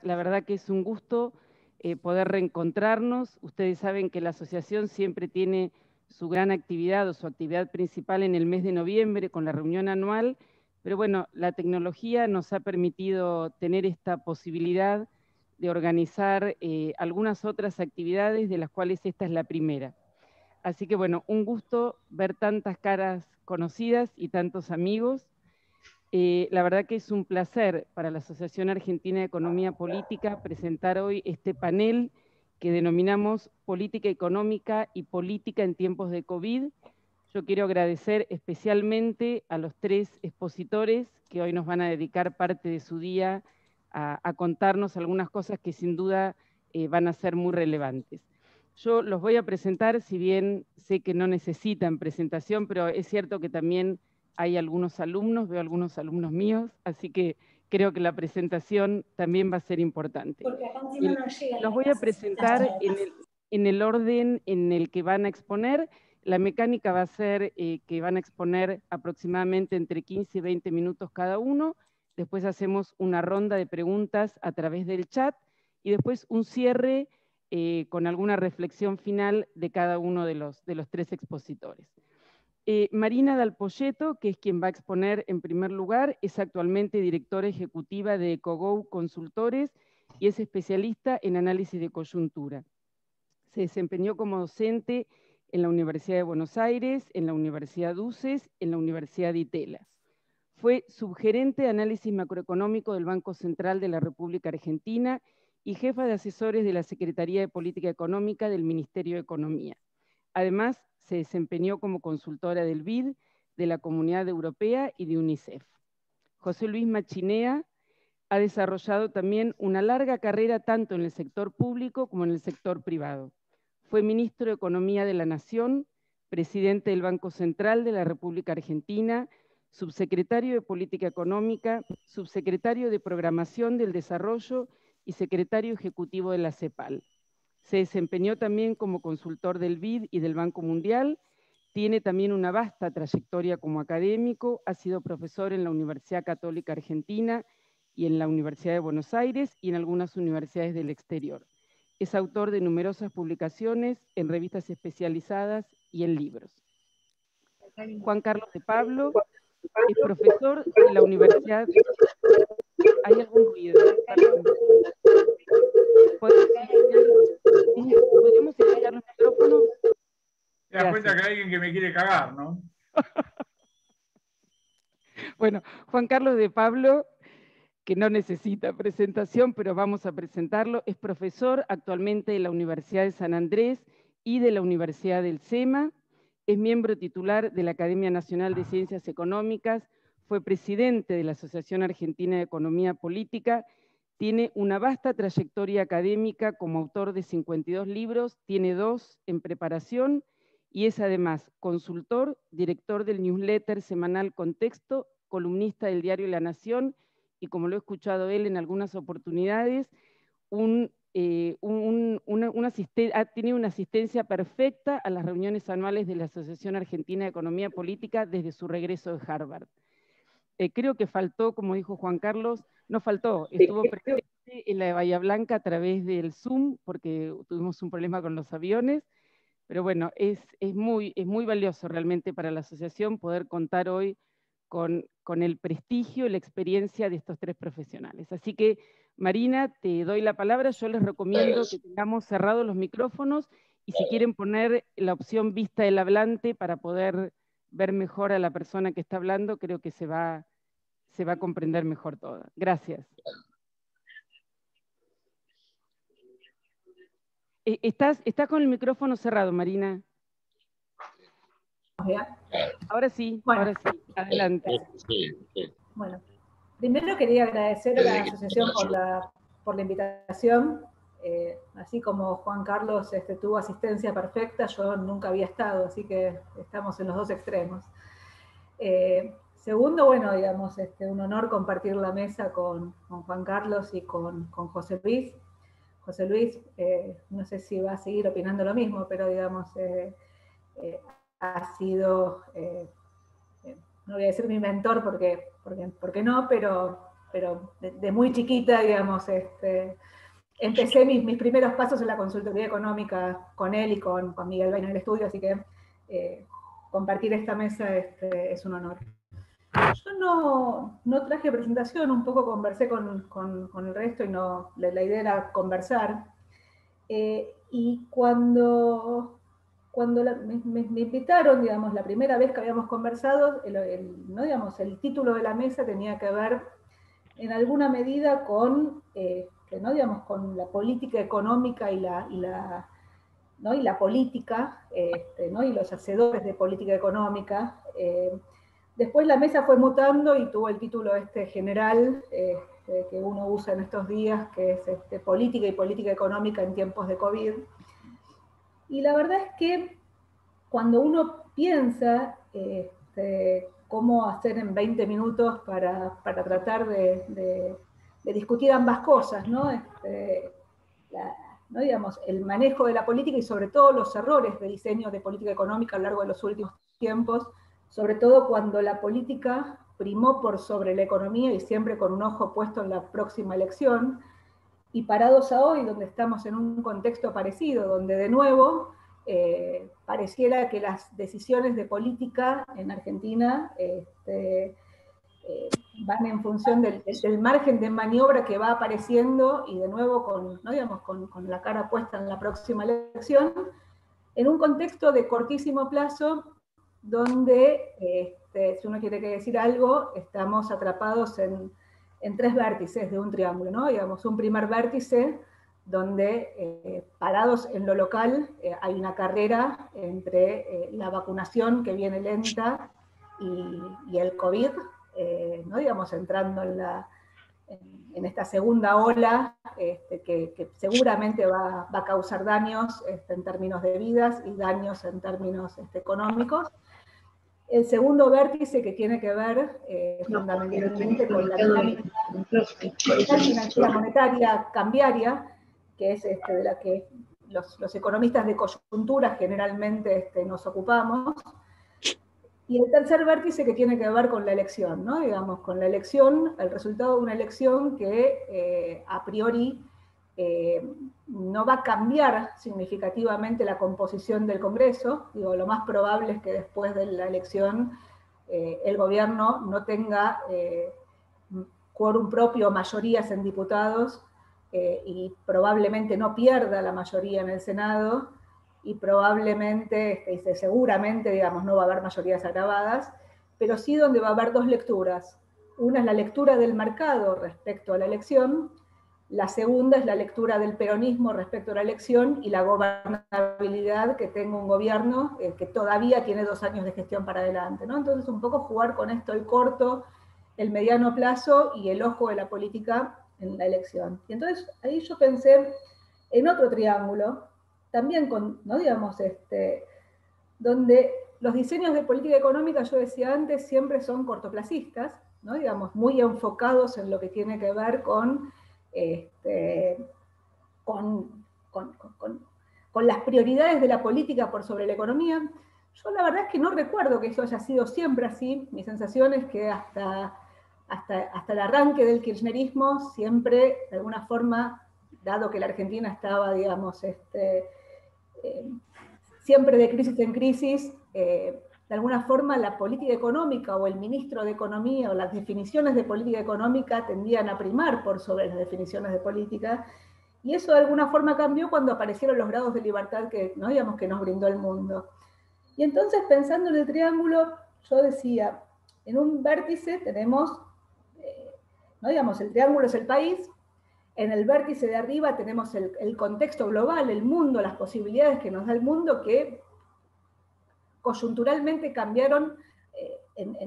La verdad que es un gusto poder reencontrarnos. Ustedes saben que la asociación siempre tiene su gran actividad o su actividad principal en el mes de noviembre con la reunión anual, pero bueno, la tecnología nos ha permitido tener esta posibilidad de organizar algunas otras actividades, de las cuales esta es la primera. Así que bueno, un gusto ver tantas caras conocidas y tantos amigos. La verdad que es un placer para la Asociación Argentina de Economía Política presentar hoy este panel que denominamos Política Económica y Política en tiempos de COVID. Yo quiero agradecer especialmente a los tres expositores que hoy nos van a dedicar parte de su día a contarnos algunas cosas que sin duda van a ser muy relevantes. Yo los voy a presentar, si bien sé que no necesitan presentación, pero es cierto que también hay algunos alumnos, veo algunos alumnos míos, así que creo que la presentación también va a ser importante. Los voy a presentar en el orden en el que van a exponer. La mecánica va a ser que van a exponer aproximadamente entre 15 y 20 minutos cada uno, después hacemos una ronda de preguntas a través del chat y después un cierre con alguna reflexión final de cada uno de los tres expositores. Marina Dal Poyetto, que es quien va a exponer en primer lugar, es actualmente directora ejecutiva de EcoGo Consultores y es especialista en análisis de coyuntura. Se desempeñó como docente en la Universidad de Buenos Aires, en la Universidad DUCES, en la Universidad de Itela. Fue subgerente de análisis macroeconómico del Banco Central de la República Argentina y jefa de asesores de la Secretaría de Política Económica del Ministerio de Economía. Además, se desempeñó como consultora del BID, de la Comunidad Europea y de UNICEF. José Luis Machinea ha desarrollado también una larga carrera tanto en el sector público como en el sector privado. Fue ministro de Economía de la Nación, presidente del Banco Central de la República Argentina, subsecretario de Política Económica, subsecretario de Programación del Desarrollo y secretario ejecutivo de la CEPAL. Se desempeñó también como consultor del BID y del Banco Mundial, tiene también una vasta trayectoria como académico, ha sido profesor en la Universidad Católica Argentina y en la Universidad de Buenos Aires y en algunas universidades del exterior. Es autor de numerosas publicaciones en revistas especializadas y en libros. Juan Carlos de Pablo es profesor de la Universidad... ¿Hay algún ruido? ¿Podríamos silenciar los micrófonos? Te das cuenta que hay alguien que me quiere cagar, ¿no? Bueno, Juan Carlos de Pablo, que no necesita presentación, pero vamos a presentarlo, es profesor actualmente de la Universidad de San Andrés y de la Universidad del SEMA, es miembro titular de la Academia Nacional de Ciencias Económicas, fue presidente de la Asociación Argentina de Economía Política, tiene una vasta trayectoria académica como autor de 52 libros, tiene 2 en preparación y es además consultor, director del newsletter semanal Contexto, columnista del diario La Nación y, como lo he escuchado él en algunas oportunidades, ha tenido una asistencia perfecta a las reuniones anuales de la Asociación Argentina de Economía Política desde su regreso de Harvard. Creo que faltó, como dijo Juan Carlos, no faltó, estuvo presente en la de Bahía Blanca a través del Zoom, porque tuvimos un problema con los aviones, pero bueno, es muy valioso realmente para la asociación poder contar hoy con el prestigio y la experiencia de estos tres profesionales. Así que, Marina, te doy la palabra. Yo les recomiendo que tengamos cerrados los micrófonos y si quieren poner la opción vista del hablante para poder ver mejor a la persona que está hablando, creo que se va a comprender mejor todo. Gracias. Estás con el micrófono cerrado, Marina. Ahora sí, bueno, ahora sí, adelante. Bueno, primero quería agradecer a la asociación por la invitación. Así como Juan Carlos tuvo asistencia perfecta, yo nunca había estado, así que estamos en los dos extremos. Segundo, bueno, digamos, un honor compartir la mesa con Juan Carlos y con José Luis. José Luis, no sé si va a seguir opinando lo mismo, pero digamos, ha sido, no voy a decir mi mentor porque no, pero pero de muy chiquita, digamos, empecé mis primeros pasos en la consultoría económica con él y con Miguel Bain en el estudio, así que compartir esta mesa es un honor. Yo no traje presentación, un poco conversé con el resto y la idea era conversar. Y cuando me invitaron, digamos, la primera vez que habíamos conversado, el título de la mesa tenía que ver en alguna medida con, con la política económica y la política, y los hacedores de política económica. Después la mesa fue mutando y tuvo el título general que uno usa en estos días, que es política y política económica en tiempos de COVID. Y la verdad es que cuando uno piensa cómo hacer en 20 minutos para tratar de discutir ambas cosas, ¿no? Digamos, el manejo de la política y sobre todo los errores de diseño de política económica a lo largo de los últimos tiempos, sobre todo cuando la política primó por sobre la economía y siempre con un ojo puesto en la próxima elección, y parados a hoy, donde estamos en un contexto parecido, donde de nuevo pareciera que las decisiones de política en Argentina van en función del margen de maniobra que va apareciendo, y de nuevo con la cara puesta en la próxima elección, en un contexto de cortísimo plazo, donde, si uno quiere decir algo, estamos atrapados en tres vértices de un triángulo, ¿no? Digamos, un primer vértice donde, parados en lo local, hay una carrera entre la vacunación que viene lenta y el COVID, ¿no? Digamos, entrando en esta segunda ola que seguramente va a causar daños en términos de vidas y daños en términos económicos. El segundo vértice, que tiene que ver fundamentalmente con la dinámica financiera monetaria cambiaria, que es de la que los economistas de coyuntura generalmente nos ocupamos. Y el tercer vértice, que tiene que ver con la elección, ¿no? Digamos, con la elección, el resultado de una elección que a priori no va a cambiar significativamente la composición del Congreso. Digo, lo más probable es que después de la elección el gobierno no tenga quórum propio, mayorías en diputados, y probablemente no pierda la mayoría en el Senado, y probablemente, seguramente, digamos, no va a haber mayorías agravadas, pero sí donde va a haber dos lecturas. Una es la lectura del mercado respecto a la elección, la segunda es la lectura del peronismo respecto a la elección y la gobernabilidad que tenga un gobierno que todavía tiene 2 años de gestión para adelante, ¿no? Entonces, un poco jugar con esto, el corto, el mediano plazo y el ojo de la política en la elección. Y entonces ahí yo pensé en otro triángulo, también con, ¿no? Digamos, donde los diseños de política económica, yo decía antes, siempre son cortoplacistas, ¿no? Digamos, muy enfocados en lo que tiene que ver con las prioridades de la política por sobre la economía. Yo la verdad es que no recuerdo que eso haya sido siempre así. Mi sensación es que hasta el arranque del kirchnerismo, siempre, de alguna forma, dado que la Argentina estaba, digamos, siempre de crisis en crisis, de alguna forma la política económica o el ministro de Economía o las definiciones de política económica tendían a primar por sobre las definiciones de política, y eso de alguna forma cambió cuando aparecieron los grados de libertad que, ¿no? Digamos, que nos brindó el mundo. Y entonces, pensando en el triángulo, yo decía, en un vértice tenemos, ¿no? Digamos, el triángulo es el país, en el vértice de arriba tenemos el contexto global, el mundo, las posibilidades que nos da el mundo, que coyunturalmente cambiaron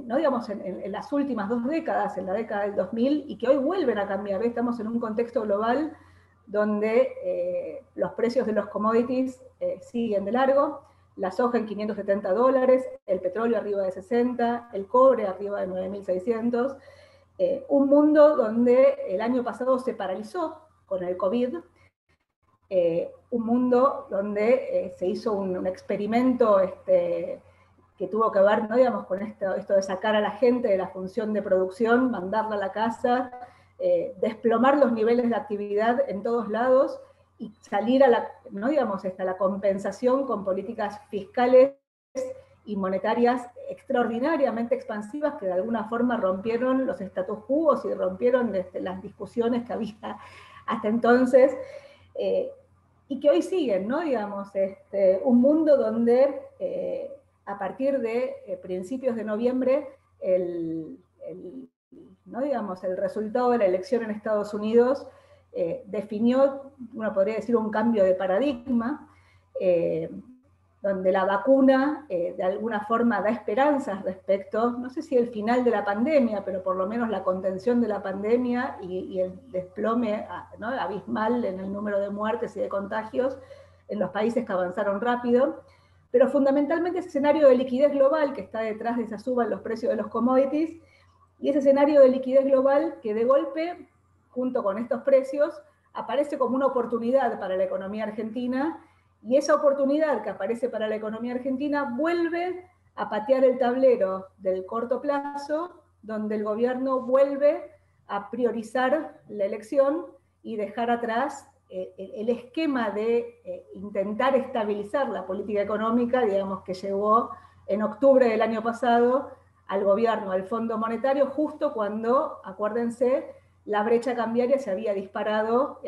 ¿no? Digamos, en las últimas 2 décadas, en la década del 2000, y que hoy vuelven a cambiar. Estamos en un contexto global donde los precios de los commodities siguen de largo, la soja en $570, el petróleo arriba de 60, el cobre arriba de 9.600, un mundo donde el año pasado se paralizó con el COVID, un mundo donde se hizo un experimento que tuvo que ver, ¿no? Digamos, con esto de sacar a la gente de la función de producción, mandarla a la casa desplomar los niveles de actividad en todos lados y salir a la, ¿no? Digamos, a la compensación con políticas fiscales y monetarias extraordinariamente expansivas que de alguna forma rompieron los status quo y rompieron las discusiones que había hasta entonces, y que hoy siguen, ¿no? Digamos, un mundo donde a partir de principios de noviembre ¿no? Digamos, el resultado de la elección en Estados Unidos definió, uno podría decir, un cambio de paradigma, donde la vacuna de alguna forma da esperanzas respecto, no sé si el final de la pandemia, pero por lo menos la contención de la pandemia y el desplome, ¿no? Abismal en el número de muertes y de contagios en los países que avanzaron rápido, pero fundamentalmente ese escenario de liquidez global que está detrás de esa suba en los precios de los commodities, y ese escenario de liquidez global que de golpe, junto con estos precios, aparece como una oportunidad para la economía argentina, y esa oportunidad que aparece para la economía argentina vuelve a patear el tablero del corto plazo, donde el gobierno vuelve a priorizar la elección y dejar atrás el esquema de intentar estabilizar la política económica, digamos, que llevó en octubre del año pasado al gobierno, al Fondo Monetario, justo cuando, acuérdense, la brecha cambiaria se había disparado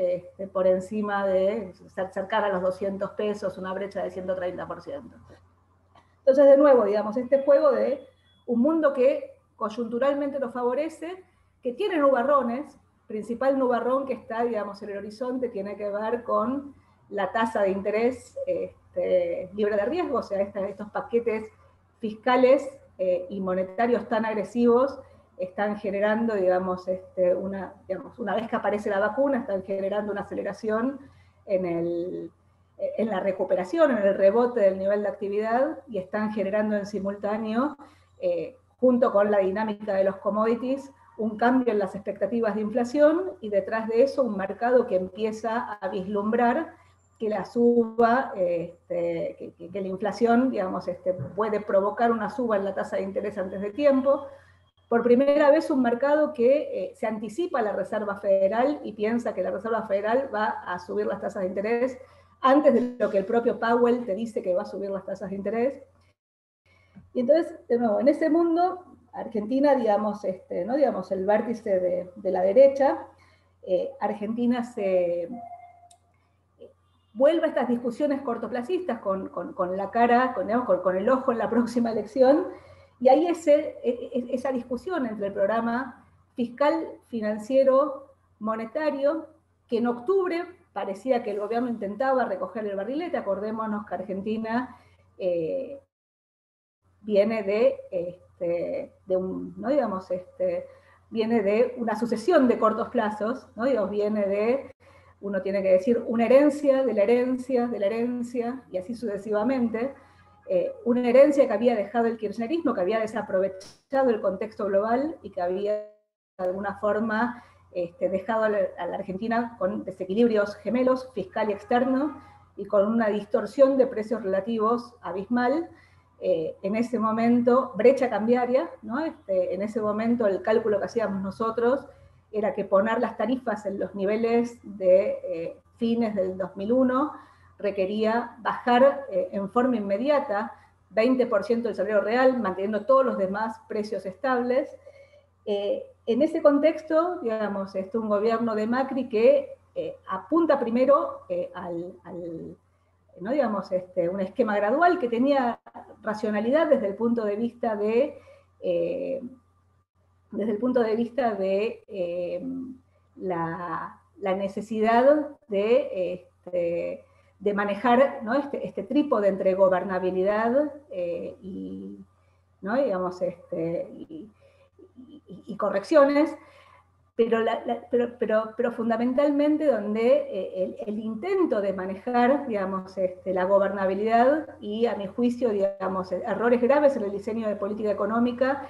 por encima de cercana a los 200 pesos, una brecha de 130%. Entonces, de nuevo, digamos, este juego de un mundo que coyunturalmente lo favorece, que tiene nubarrones, principal nubarrón que está, digamos, en el horizonte tiene que ver con la tasa de interés libre de riesgo, o sea, estos paquetes fiscales y monetarios tan agresivos están generando, digamos, una vez que aparece la vacuna, están generando una aceleración en la recuperación, en el rebote del nivel de actividad, y están generando en simultáneo, junto con la dinámica de los commodities, un cambio en las expectativas de inflación, y detrás de eso un mercado que empieza a vislumbrar que la suba, que la inflación, digamos, puede provocar una suba en la tasa de interés antes de tiempo. Por primera vez un mercado que se anticipa a la Reserva Federal y piensa que la Reserva Federal va a subir las tasas de interés antes de lo que el propio Powell te dice que va a subir las tasas de interés. Y entonces, de nuevo, en ese mundo, Argentina, digamos, ¿no? Digamos, el vértice de la derecha, Argentina se vuelve a estas discusiones cortoplacistas con la cara, con el ojo en la próxima elección, y ahí esa discusión entre el programa fiscal, financiero, monetario, que en octubre parecía que el gobierno intentaba recoger el barrilete. Acordémonos que Argentina viene ¿no? Digamos, viene de una sucesión de cortos plazos, ¿no? Digamos, viene de, uno tiene que decir, una herencia de la herencia de la herencia, y así sucesivamente, una herencia que había dejado el kirchnerismo, que había desaprovechado el contexto global y que había de alguna forma dejado a la Argentina con desequilibrios gemelos, fiscal y externo, y con una distorsión de precios relativos abismal. En ese momento, brecha cambiaria, ¿no? En ese momento el cálculo que hacíamos nosotros era que poner las tarifas en los niveles de fines del 2001 requería bajar en forma inmediata 20% del salario real, manteniendo todos los demás precios estables. En ese contexto, digamos, un gobierno de Macri que apunta primero ¿no? Digamos, un esquema gradual que tenía racionalidad desde el punto de vista de la necesidad de manejar, ¿no? este trípode entre gobernabilidad ¿no? Digamos, y correcciones, pero fundamentalmente donde el intento de manejar, digamos, la gobernabilidad y, a mi juicio, digamos, errores graves en el diseño de política económica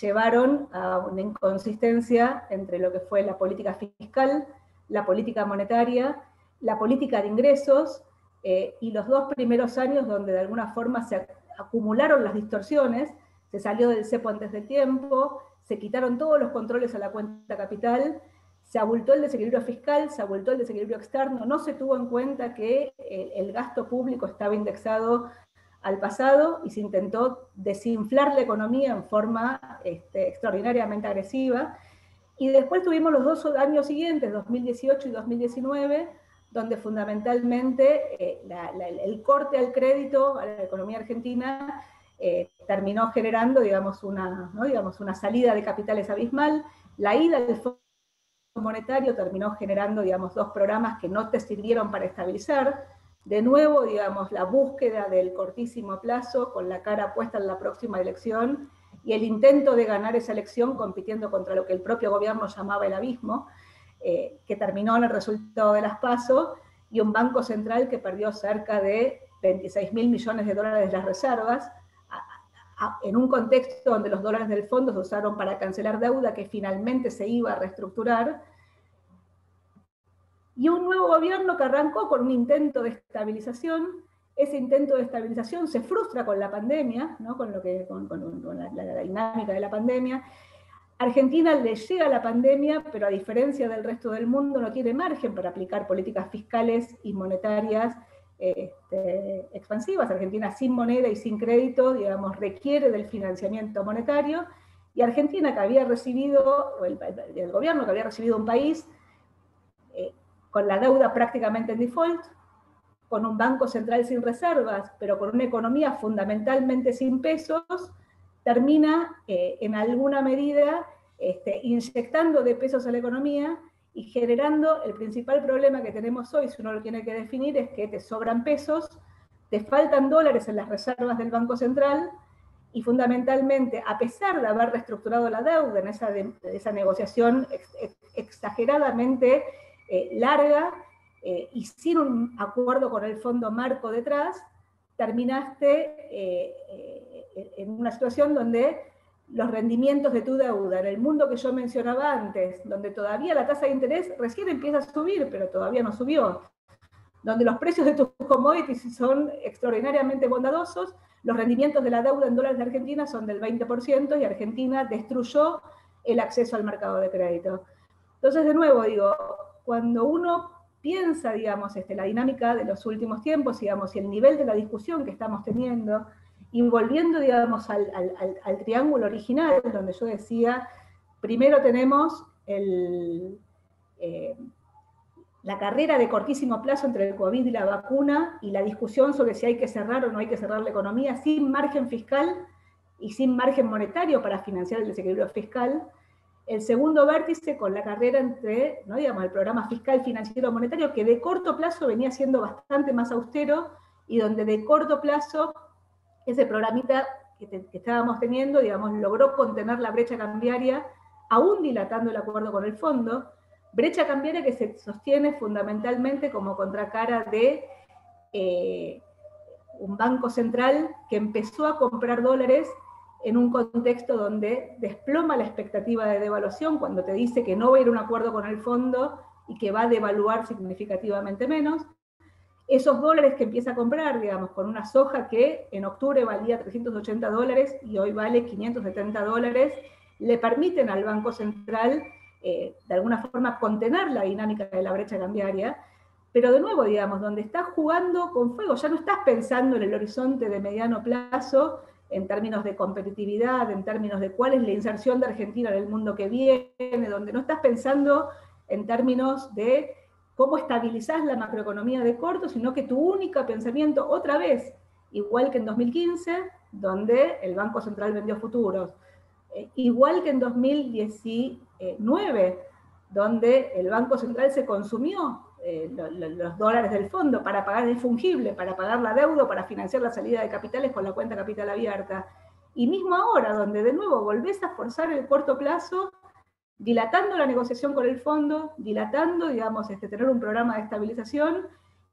llevaron a una inconsistencia entre lo que fue la política fiscal, la política monetaria, la política de ingresos, y los 2 primeros años donde de alguna forma se acumularon las distorsiones, se salió del cepo antes de tiempo, se quitaron todos los controles a la cuenta capital, se abultó el desequilibrio fiscal, se abultó el desequilibrio externo, no se tuvo en cuenta que el gasto público estaba indexado al pasado y se intentó desinflar la economía en forma extraordinariamente agresiva. Y después tuvimos los 2 años siguientes, 2018 y 2019, donde fundamentalmente el corte al crédito a la economía argentina terminó generando, digamos, una salida de capitales abismal. La ida del Fondo Monetario terminó generando, digamos, 2 programas que no te sirvieron para estabilizar. De nuevo, digamos, la búsqueda del cortísimo plazo con la cara puesta en la próxima elección y el intento de ganar esa elección compitiendo contra lo que el propio gobierno llamaba el abismo, que terminó en el resultado de las PASO, y un Banco Central que perdió cerca de 26.000 millones de dólares de las reservas, en un contexto donde los dólares del fondo se usaron para cancelar deuda que finalmente se iba a reestructurar, y un nuevo gobierno que arrancó con un intento de estabilización. Ese intento de estabilización se frustra con la pandemia, ¿no? con la dinámica de la pandemia. Argentina le llega la pandemia, pero a diferencia del resto del mundo no tiene margen para aplicar políticas fiscales y monetarias expansivas. Argentina sin moneda y sin crédito, digamos, requiere del financiamiento monetario, y Argentina, que había recibido, el gobierno que había recibido un país con la deuda prácticamente en default, con un banco central sin reservas, pero con una economía fundamentalmente sin pesos, termina en alguna medida inyectando de pesos a la economía y generando el principal problema que tenemos hoy, si uno lo tiene que definir, es que te sobran pesos, te faltan dólares en las reservas del Banco Central, y fundamentalmente, a pesar de haber reestructurado la deuda en esa negociación exageradamente larga, y sin un acuerdo con el Fondo Marco detrás, terminaste en una situación donde los rendimientos de tu deuda, en el mundo que yo mencionaba antes, donde todavía la tasa de interés recién empieza a subir, pero todavía no subió, donde los precios de tus commodities son extraordinariamente bondadosos, los rendimientos de la deuda en dólares de Argentina son del 20%, y Argentina destruyó el acceso al mercado de crédito. Entonces, de nuevo, digo, cuando uno piensa, digamos, la dinámica de los últimos tiempos, digamos, y el nivel de la discusión que estamos teniendo, y volviendo, digamos, al triángulo original, donde yo decía, primero tenemos la carrera de cortísimo plazo entre el COVID y la vacuna, y la discusión sobre si hay que cerrar o no hay que cerrar la economía, sin margen fiscal y sin margen monetario para financiar el desequilibrio fiscal. El segundo vértice con la carrera entre, ¿no? digamos, el programa fiscal, financiero, monetario, que de corto plazo venía siendo bastante más austero, y donde de corto plazo ese programita que estábamos teniendo, digamos, logró contener la brecha cambiaria, aún dilatando el acuerdo con el fondo, brecha cambiaria que se sostiene fundamentalmente como contracara de un banco central que empezó a comprar dólares en un contexto donde desploma la expectativa de devaluación, cuando te dice que no va a ir a un acuerdo con el fondo y que va a devaluar significativamente menos. Esos dólares que empieza a comprar, digamos, con una soja que en octubre valía $380 y hoy vale $570, le permiten al Banco Central de alguna forma contener la dinámica de la brecha cambiaria, pero de nuevo, digamos, donde estás jugando con fuego, ya no estás pensando en el horizonte de mediano plazo, en términos de competitividad, en términos de cuál es la inserción de Argentina en el mundo que viene, donde no estás pensando en términos de cómo estabilizás la macroeconomía de corto, sino que tu único pensamiento, otra vez, igual que en 2015, donde el Banco Central vendió futuros, igual que en 2019, donde el Banco Central se consumió los dólares del fondo para pagar el fungible, para pagar la deuda, para financiar la salida de capitales con la cuenta capital abierta. Y mismo ahora, donde de nuevo volvés a forzar el corto plazo, dilatando la negociación con el fondo, dilatando, digamos, tener un programa de estabilización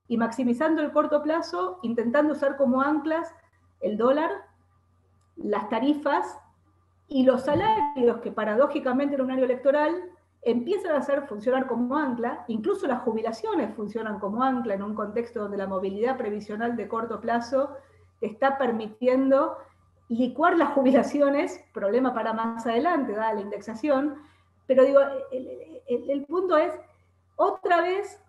y maximizando el corto plazo, intentando usar como anclas el dólar, las tarifas y los salarios, que paradójicamente en un año electoral empiezan a hacer funcionar como ancla, incluso las jubilaciones funcionan como ancla en un contexto donde la movilidad previsional de corto plazo te está permitiendo licuar las jubilaciones, problema para más adelante, dada la indexación, pero digo, el punto es, otra vez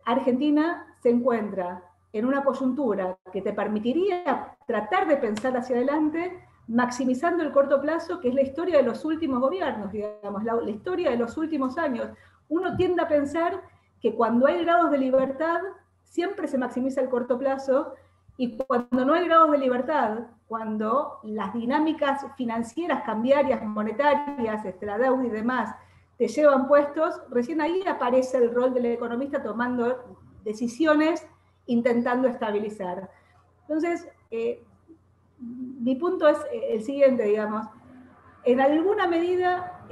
Argentina se encuentra en una coyuntura que te permitiría tratar de pensar hacia adelante, maximizando el corto plazo, que es la historia de los últimos gobiernos, digamos, la historia de los últimos años. Uno tiende a pensar que cuando hay grados de libertad, siempre se maximiza el corto plazo, y cuando no hay grados de libertad, cuando las dinámicas financieras, cambiarias, monetarias, la deuda y demás, te llevan puestos, recién ahí aparece el rol del economista tomando decisiones, intentando estabilizar. Entonces, mi punto es el siguiente, digamos, en alguna medida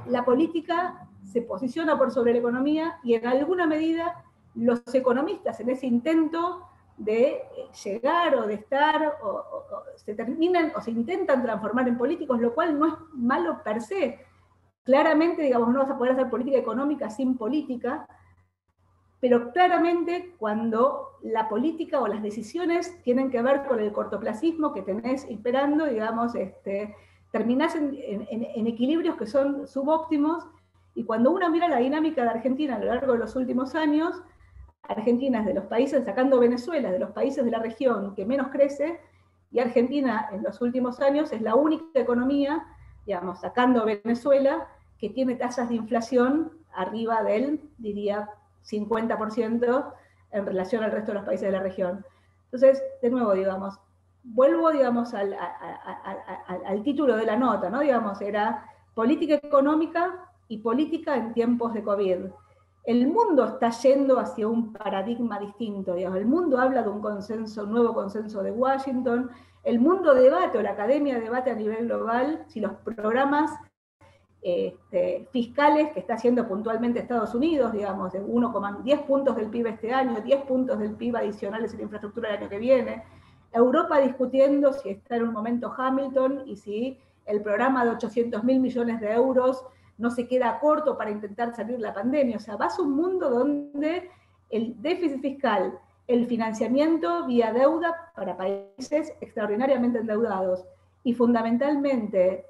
la política se posiciona por sobre la economía y en alguna medida los economistas en ese intento de llegar o de estar o se terminan o se intentan transformar en políticos, lo cual no es malo per se. Claramente, digamos, no vas a poder hacer política económica sin política, pero claramente cuando la política o las decisiones tienen que ver con el cortoplacismo que tenés esperando, digamos, terminás en equilibrios que son subóptimos, y cuando uno mira la dinámica de Argentina a lo largo de los últimos años, Argentina es de los países, sacando Venezuela, de los países de la región que menos crece, y Argentina en los últimos años es la única economía, digamos, sacando Venezuela, que tiene tasas de inflación arriba del, diría, 50% en relación al resto de los países de la región. Entonces, de nuevo, digamos, vuelvo, digamos, al título de la nota, ¿no? Digamos, era política económica y política en tiempos de COVID. El mundo está yendo hacia un paradigma distinto, digamos. El mundo habla de un consenso, un nuevo consenso de Washington, el mundo debate, o la academia debate a nivel global, si los programas fiscales que está haciendo puntualmente Estados Unidos, digamos, de 10 puntos del PIB este año, 10 puntos del PIB adicionales en la infraestructura el año que viene, Europa discutiendo si está en un momento Hamilton y si el programa de 800.000 millones de euros no se queda corto para intentar salir de la pandemia. O sea, vas a un mundo donde el déficit fiscal, el financiamiento vía deuda para países extraordinariamente endeudados y fundamentalmente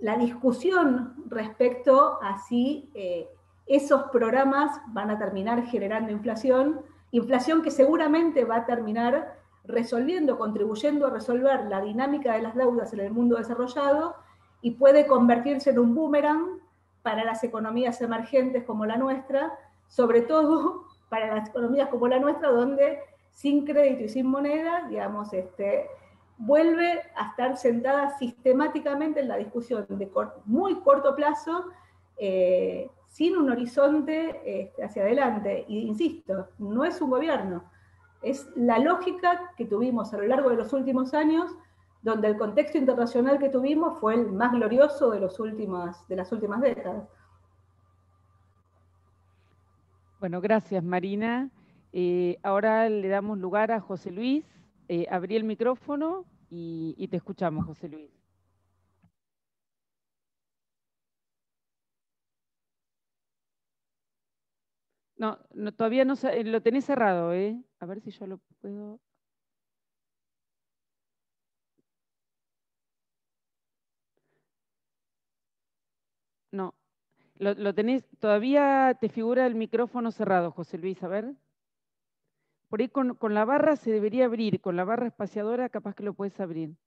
la discusión respecto a si esos programas van a terminar generando inflación que seguramente va a terminar resolviendo, contribuyendo a resolver la dinámica de las deudas en el mundo desarrollado, y puede convertirse en un boomerang para las economías emergentes como la nuestra, sobre todo para las economías como la nuestra, donde sin crédito y sin moneda, digamos, vuelve a estar sentada sistemáticamente en la discusión de muy corto plazo, sin un horizonte hacia adelante. Y insisto, no es un gobierno, es la lógica que tuvimos a lo largo de los últimos años, donde el contexto internacional que tuvimos fue el más glorioso de las últimas décadas. Bueno, gracias Marina. Ahora le damos lugar a José Luis. Abrí el micrófono y te escuchamos, José Luis. No, todavía no, lo tenés cerrado, ¿eh? A ver si yo lo puedo... No, lo tenés, todavía te figura el micrófono cerrado, José Luis, a ver. Por ahí con la barra se debería abrir, con la barra espaciadora capaz que lo puedes abrir.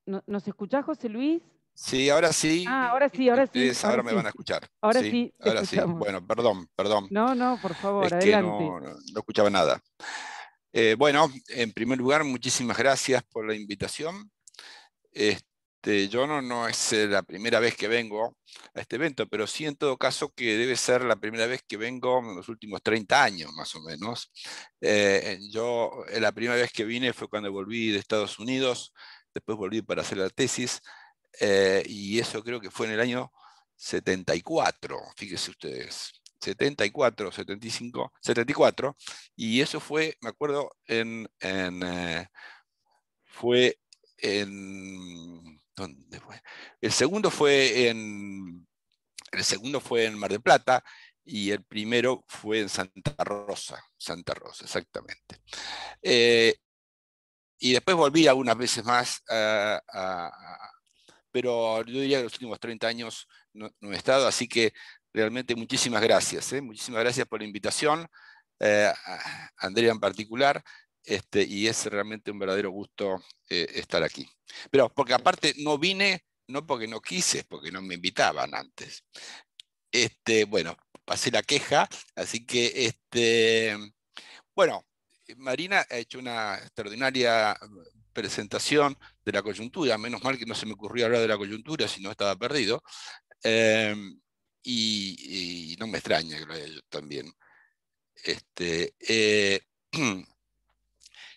¿Nos escuchás, José Luis? Sí, ahora sí. Ah, ahora sí, ahora sí. Ahora me van a escuchar. Ahora sí, sí, ahora sí. escuchamos. Bueno, perdón. No, por favor, es adelante. que no escuchaba nada. Bueno, en primer lugar, muchísimas gracias por la invitación. Yo no es la primera vez que vengo a este evento, pero sí en todo caso que debe ser la primera vez que vengo en los últimos 30 años, más o menos. La primera vez que vine fue cuando volví de Estados Unidos, después volví para hacer la tesis, y eso creo que fue en el año 74, fíjense ustedes. 74, 75, 74, y eso fue, me acuerdo, fue en... ¿Dónde fue? El segundo fue en El segundo fue en Mar del Plata y el primero fue en Santa Rosa, exactamente. Y después volví algunas veces más, pero yo diría que los últimos 30 años no he estado, así que realmente muchísimas gracias. Muchísimas gracias por la invitación, Andrea en particular, y es realmente un verdadero gusto estar aquí. Pero porque aparte no vine, no porque no quise, porque no me invitaban antes. Bueno, pasé la queja, así que, bueno, Marina ha hecho una extraordinaria presentación de la coyuntura, menos mal que no se me ocurrió hablar de la coyuntura, si no estaba perdido, y no me extraña que lo haya hecho también.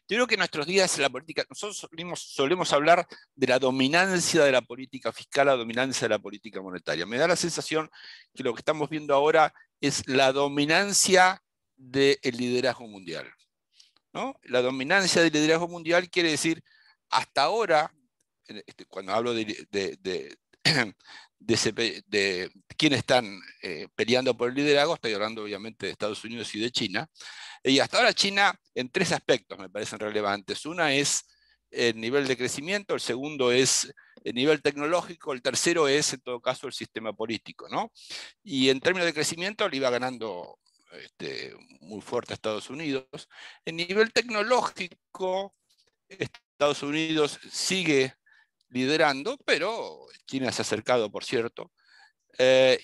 Yo creo que en nuestros días la política, nosotros solemos hablar de la dominancia de la política fiscal, la dominancia de la política monetaria. Me da la sensación que lo que estamos viendo ahora es la dominancia del liderazgo mundial, ¿no? La dominancia del liderazgo mundial quiere decir, hasta ahora, cuando hablo de quiénes están peleando por el liderazgo, estoy hablando obviamente de Estados Unidos y de China. Y hasta ahora China, en tres aspectos me parecen relevantes. Una es el nivel de crecimiento, el segundo es el nivel tecnológico, el tercero es, en todo caso, el sistema político, ¿no? Y en términos de crecimiento le iba ganando muy fuerte a Estados Unidos. En nivel tecnológico, Estados Unidos sigue liderando, pero China se ha acercado, por cierto.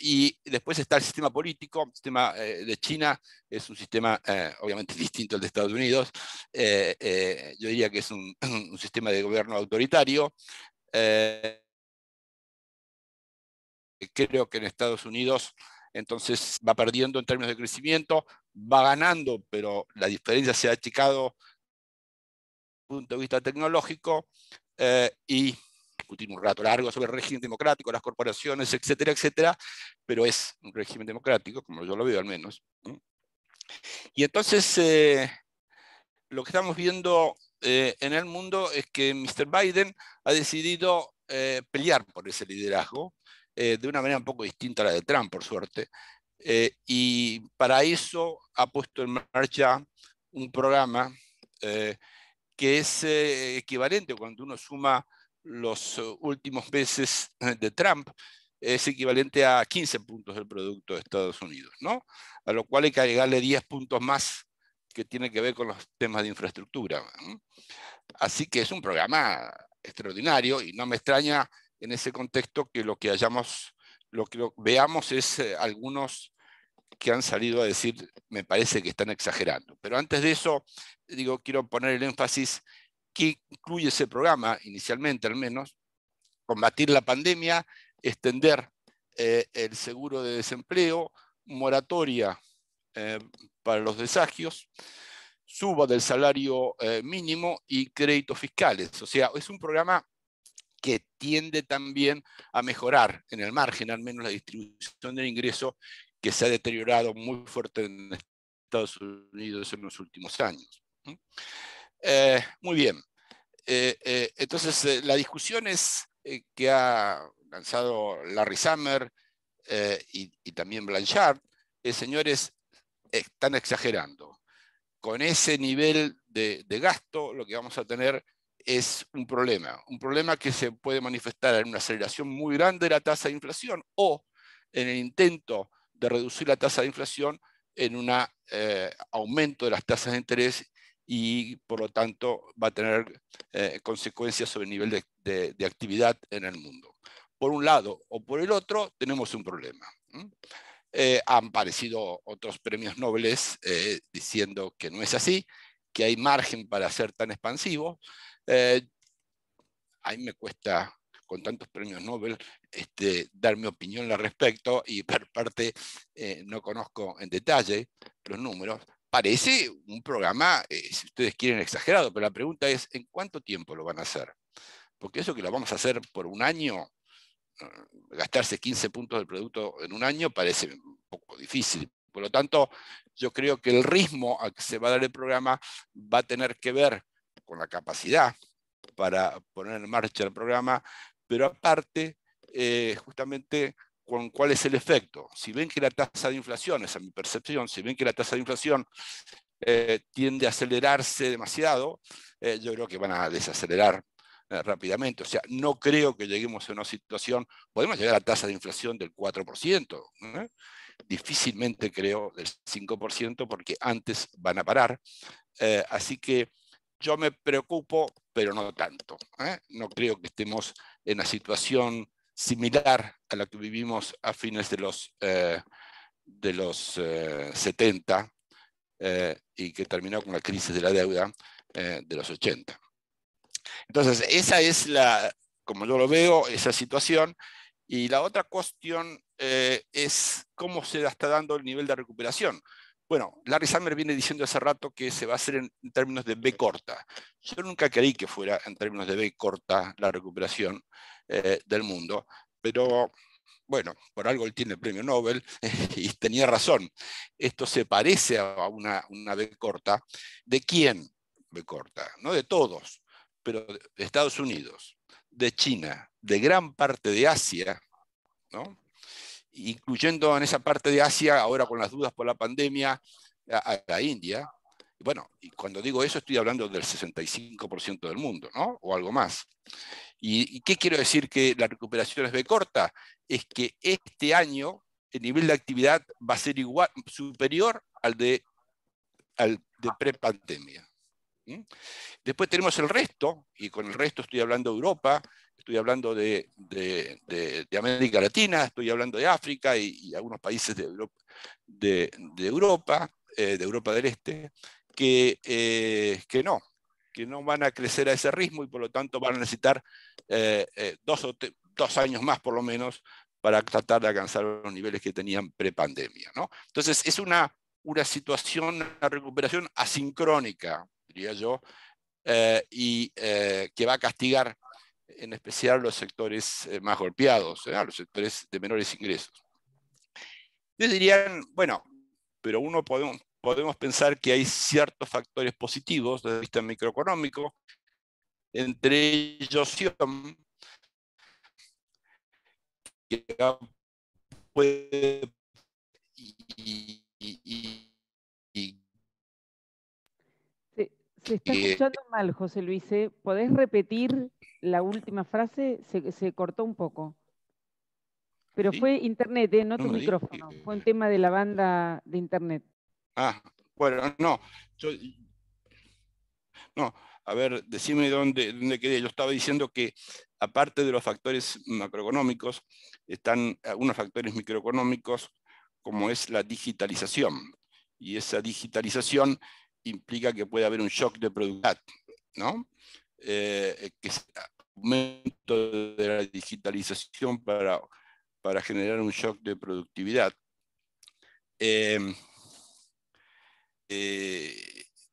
Y después está el sistema político. El sistema de China es un sistema obviamente distinto al de Estados Unidos. Yo diría que es un sistema de gobierno autoritario. Creo que en Estados Unidos entonces va perdiendo en términos de crecimiento, va ganando, pero la diferencia se ha achicado desde el punto de vista tecnológico, y discutir un rato largo sobre el régimen democrático, las corporaciones, etcétera, etcétera, pero es un régimen democrático, como yo lo veo al menos. Y entonces lo que estamos viendo en el mundo es que Mr. Biden ha decidido pelear por ese liderazgo de una manera un poco distinta a la de Trump, por suerte, y para eso ha puesto en marcha un programa que es equivalente cuando uno suma los últimos meses de Trump, es equivalente a 15 puntos del Producto de Estados Unidos, ¿no? A lo cual hay que agregarle 10 puntos más que tiene que ver con los temas de infraestructura, ¿no? Así que es un programa extraordinario y no me extraña en ese contexto que lo que veamos es algunos que han salido a decir, me parece que están exagerando. Pero antes de eso, digo, quiero poner el énfasis que incluye ese programa, inicialmente al menos, combatir la pandemia, extender el seguro de desempleo, moratoria para los desagios, suba del salario mínimo y créditos fiscales. O sea, es un programa que tiende también a mejorar en el margen, al menos la distribución del ingreso que se ha deteriorado muy fuerte en Estados Unidos en los últimos años. Muy bien. Entonces, la discusión es que ha lanzado Larry Summers y también Blanchard, señores, están exagerando. Con ese nivel de gasto, lo que vamos a tener es un problema que se puede manifestar en una aceleración muy grande de la tasa de inflación o en el intento de reducir la tasa de inflación en un aumento de las tasas de interés y por lo tanto va a tener consecuencias sobre el nivel de actividad en el mundo. Por un lado o por el otro tenemos un problema. Han aparecido otros premios Nobel diciendo que no es así, que hay margen para ser tan expansivo. A mí me cuesta, con tantos premios Nobel, dar mi opinión al respecto y por parte no conozco en detalle los números. Parece un programa, si ustedes quieren, exagerado, pero la pregunta es, ¿en cuánto tiempo lo van a hacer? Porque eso que lo vamos a hacer por un año, gastarse 15 puntos del producto en un año parece un poco difícil. Por lo tanto, yo creo que el ritmo al que se va a dar el programa va a tener que ver con la capacidad para poner en marcha el programa, pero aparte, justamente ¿cuál es el efecto? Si ven que la tasa de inflación, esa es mi percepción, si ven que la tasa de inflación tiende a acelerarse demasiado, yo creo que van a desacelerar rápidamente. O sea, no creo que lleguemos a una situación, podemos llegar a tasa de inflación del 4%, difícilmente creo del 5%, porque antes van a parar. Así que yo me preocupo, pero no tanto. No creo que estemos en una situación similar a la que vivimos a fines de los 70 y que terminó con la crisis de la deuda de los 80. Entonces, esa es como yo lo veo, esa situación. Y la otra cuestión es cómo se está dando el nivel de recuperación. Bueno, Larry Summers viene diciendo hace rato que se va a hacer en términos de B corta. Yo nunca creí que fuera en términos de B corta la recuperación del mundo, pero bueno, por algo él tiene el premio Nobel y tenía razón. Esto se parece a una B corta. ¿De quién B corta? No de todos, pero de Estados Unidos, de China, de gran parte de Asia, ¿no? Incluyendo en esa parte de Asia, ahora con las dudas por la pandemia, a la India. Bueno, y cuando digo eso estoy hablando del 65% del mundo, ¿no? O algo más. ¿Y qué quiero decir que la recuperación es B corta? Es que este año el nivel de actividad va a ser superior al de pre-pandemia. Después tenemos el resto, y con el resto estoy hablando de Europa, estoy hablando de América Latina, estoy hablando de África y algunos países de Europa del Este, que no van a crecer a ese ritmo y por lo tanto van a necesitar 2 años más por lo menos para tratar de alcanzar los niveles que tenían pre-pandemia, ¿no? Entonces es una situación, una recuperación asincrónica, diría yo, y que va a castigar en especial los sectores más golpeados, los sectores de menores ingresos. Ustedes dirían, bueno, pero podemos pensar que hay ciertos factores positivos desde el vista microeconómico, entre ellos que puede Se está escuchando mal, José Luis. ¿Podés repetir la última frase? Se cortó un poco. Pero ¿sí? Fue internet, no tu micrófono. Fue un tema de la banda de internet. Bueno, no. No, a ver, decime dónde quedé. Yo estaba diciendo que aparte de los factores macroeconómicos, están algunos factores microeconómicos, como es la digitalización. Y esa digitalización implica que puede haber un shock de productividad, ¿no? Que es aumento de la digitalización para generar un shock de productividad.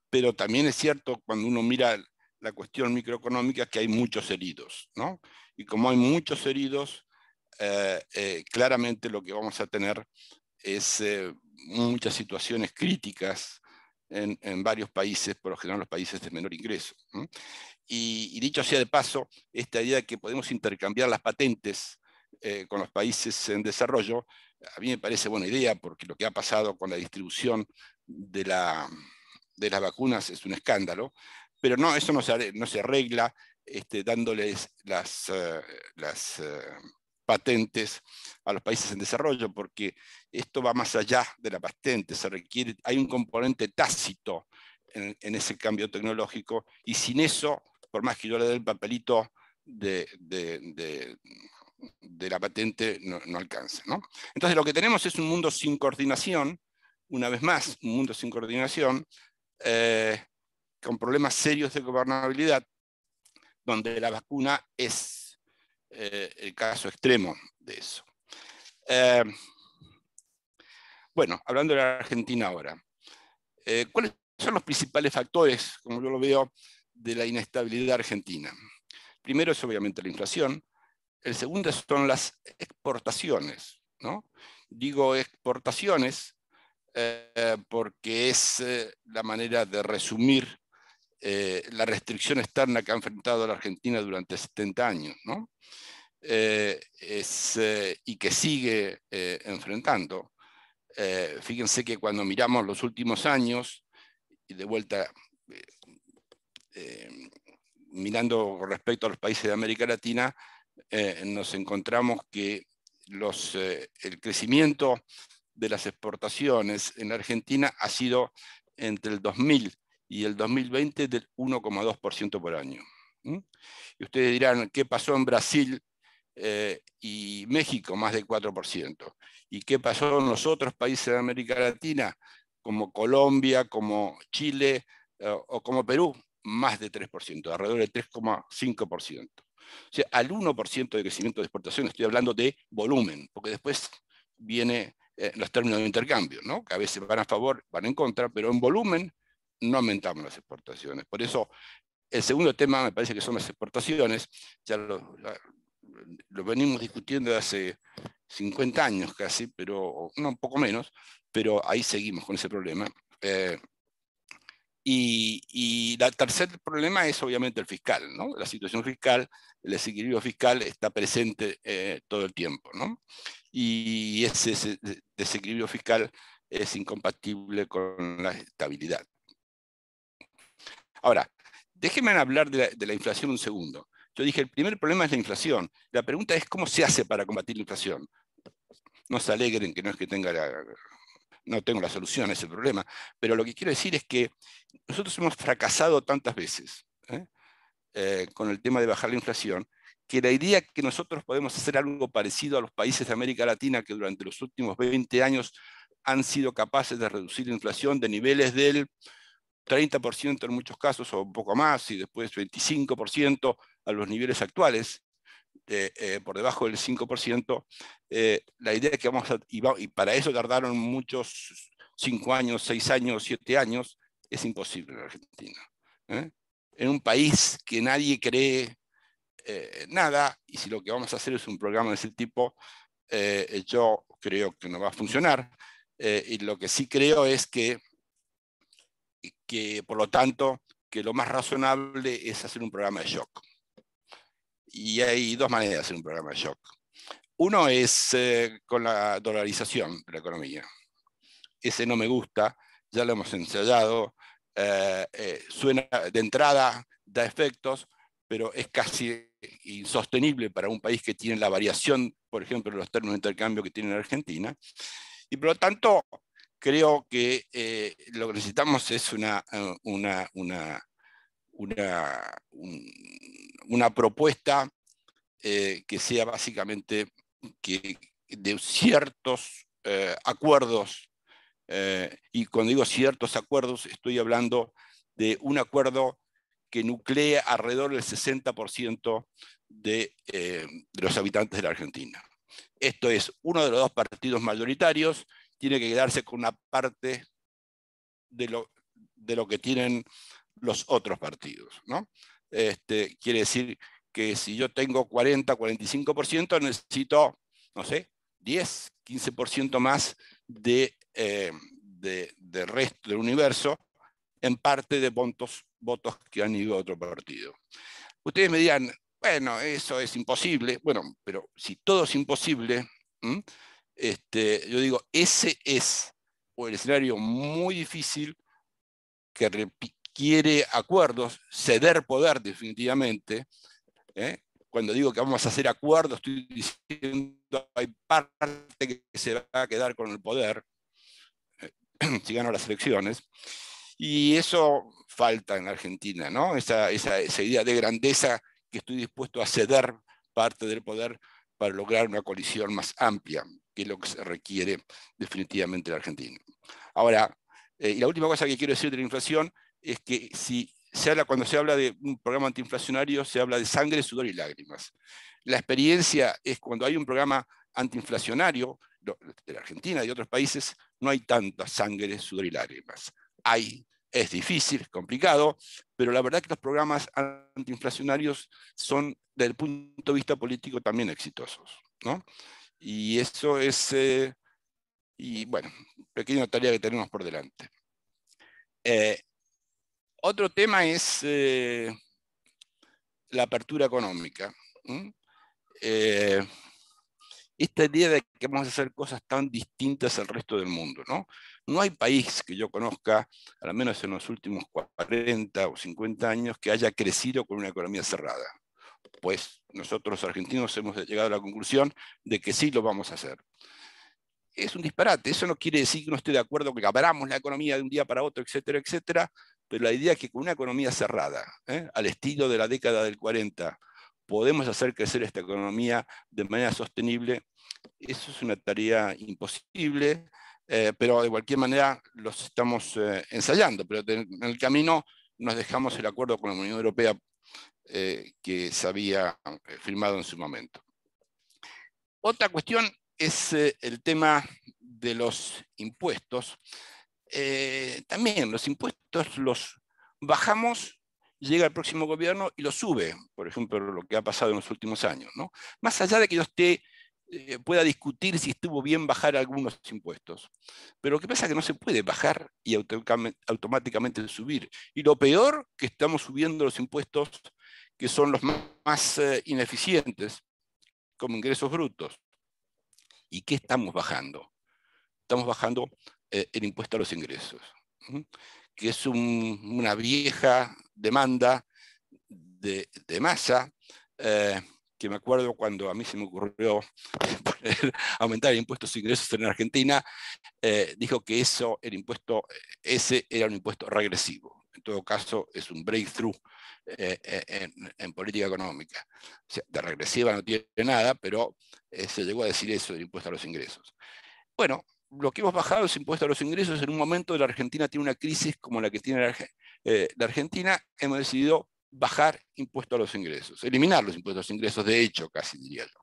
Pero también es cierto cuando uno mira la cuestión microeconómica que hay muchos heridos, ¿no? Y como hay muchos heridos, claramente lo que vamos a tener es muchas situaciones críticas en varios países, por lo general los países de menor ingreso, ¿no? Y dicho sea de paso, esta idea de que podemos intercambiar las patentes con los países en desarrollo, a mí me parece buena idea, porque lo que ha pasado con la distribución de las vacunas es un escándalo, pero no, eso no se arregla dándoles las patentes a los países en desarrollo, porque esto va más allá de la patente, hay un componente tácito en ese cambio tecnológico, y sin eso, por más que yo le dé el papelito de la patente, no alcanza, ¿no? Entonces lo que tenemos es un mundo sin coordinación, una vez más, un mundo sin coordinación, con problemas serios de gobernabilidad, donde la vacuna es el caso extremo de eso. Bueno, hablando de la Argentina ahora, ¿cuáles son los principales factores, como yo lo veo, de la inestabilidad argentina? Primero es obviamente la inflación, el segundo son las exportaciones, ¿no? Digo exportaciones porque es la manera de resumir la restricción externa que ha enfrentado la Argentina durante 70 años, ¿no? y que sigue enfrentando. Fíjense que cuando miramos los últimos años, y de vuelta mirando con respecto a los países de América Latina, nos encontramos que el crecimiento de las exportaciones en Argentina ha sido entre el 2000 y el 2020 del 1,2% por año. Y ustedes dirán, ¿qué pasó en Brasil y México? Más del 4%. ¿Y qué pasó en los otros países de América Latina, como Colombia, como Chile o como Perú? Más de 3%, alrededor del 3,5%. O sea, al 1% de crecimiento de exportación, estoy hablando de volumen, porque después viene los términos de intercambio, ¿no? Que a veces van a favor, van en contra, pero en volumen no aumentamos las exportaciones. Por eso, el segundo tema me parece que son las exportaciones. Ya lo venimos discutiendo de hace 50 años casi, pero no, un poco menos, pero ahí seguimos con ese problema. Y el tercer problema es obviamente el fiscal, ¿no? La situación fiscal, el desequilibrio fiscal está presente todo el tiempo, ¿no? Y ese desequilibrio fiscal es incompatible con la estabilidad. Ahora, déjenme hablar de la inflación un segundo. Yo dije, el primer problema es la inflación. La pregunta es, ¿cómo se hace para combatir la inflación? No se alegren, que no es que no tengo la solución a ese problema, pero lo que quiero decir es que nosotros hemos fracasado tantas veces con el tema de bajar la inflación, que la idea que nosotros podemos hacer algo parecido a los países de América Latina que durante los últimos 20 años han sido capaces de reducir la inflación de niveles del 30% en muchos casos o un poco más, y después 25% a los niveles actuales, por debajo del 5%, la idea es que vamos a, y para eso tardaron muchos 5 años, 6 años, 7 años, es imposible en Argentina. En un país que nadie cree nada, y si lo que vamos a hacer es un programa de ese tipo, yo creo que no va a funcionar, y lo que sí creo es que por lo tanto, que lo más razonable es hacer un programa de shock. Y hay dos maneras de hacer un programa de shock. Uno es con la dolarización de la economía. Ese no me gusta, ya lo hemos ensayado, suena de entrada, da efectos, pero es casi insostenible para un país que tiene la variación, por ejemplo, de los términos de intercambio que tiene Argentina. Y por lo tanto, creo que lo que necesitamos es una propuesta que sea básicamente de ciertos acuerdos, y cuando digo ciertos acuerdos estoy hablando de un acuerdo que nuclee alrededor del 60% de los habitantes de la Argentina. Esto es, uno de los dos partidos mayoritarios tiene que quedarse con una parte de lo que tienen los otros partidos, ¿no? Quiere decir que si yo tengo 40, 45%, necesito, no sé, 10, 15% más de resto del universo, en parte de votos que han ido a otro partido. Ustedes me dirán, bueno, eso es imposible. Bueno, pero si todo es imposible, yo digo, ese es un escenario muy difícil que requiere acuerdos, ceder poder definitivamente. Cuando digo que vamos a hacer acuerdos, estoy diciendo hay parte que se va a quedar con el poder si gano las elecciones. Y eso falta en Argentina, ¿no? Esa idea de grandeza, que estoy dispuesto a ceder parte del poder para lograr una coalición más amplia, que es lo que se requiere definitivamente en Argentina. Ahora, y la última cosa que quiero decir de la inflación es que cuando se habla de un programa antiinflacionario, se habla de sangre, sudor y lágrimas. La experiencia es cuando hay un programa antiinflacionario de la Argentina y de otros países, no hay tanta sangre, sudor y lágrimas. Es difícil, es complicado, pero la verdad es que los programas antiinflacionarios son, desde el punto de vista político, también exitosos, ¿no? Y eso es, y bueno, pequeña tarea que tenemos por delante. Otro tema es la apertura económica. esta idea de que vamos a hacer cosas tan distintas al resto del mundo, ¿no? No hay país que yo conozca, al menos en los últimos 40 o 50 años, que haya crecido con una economía cerrada. Pues nosotros los argentinos hemos llegado a la conclusión de que sí lo vamos a hacer. Es un disparate, eso no quiere decir que no esté de acuerdo que abramos la economía de un día para otro, etcétera, etcétera, pero la idea es que con una economía cerrada, al estilo de la década del 40, podemos hacer crecer esta economía de manera sostenible. Eso es una tarea imposible, pero de cualquier manera los estamos ensayando, pero en el camino nos dejamos el acuerdo con la Unión Europea que se había firmado en su momento. Otra cuestión es el tema de los impuestos. También los impuestos los bajamos, llega el próximo gobierno y los sube, por ejemplo, lo que ha pasado en los últimos años, ¿no? Más allá de que yo pueda discutir si estuvo bien bajar algunos impuestos. Pero lo que pasa es que no se puede bajar y automáticamente subir. Y lo peor, que estamos subiendo los impuestos que son los más ineficientes, como ingresos brutos. ¿Y qué estamos bajando? Estamos bajando el impuesto a los ingresos, que es una vieja demanda de masa, que me acuerdo cuando a mí se me ocurrió aumentar el impuesto a los ingresos en Argentina, dijo que ese era un impuesto regresivo. En todo caso, es un breakthrough en política económica. O sea, de regresiva no tiene nada, pero se llegó a decir eso del impuesto a los ingresos. Bueno, lo que hemos bajado es impuesto a los ingresos. En un momento la Argentina tiene una crisis como la que tiene la Argentina, hemos decidido bajar impuestos a los ingresos, eliminar los impuestos a los ingresos, de hecho, casi diría yo.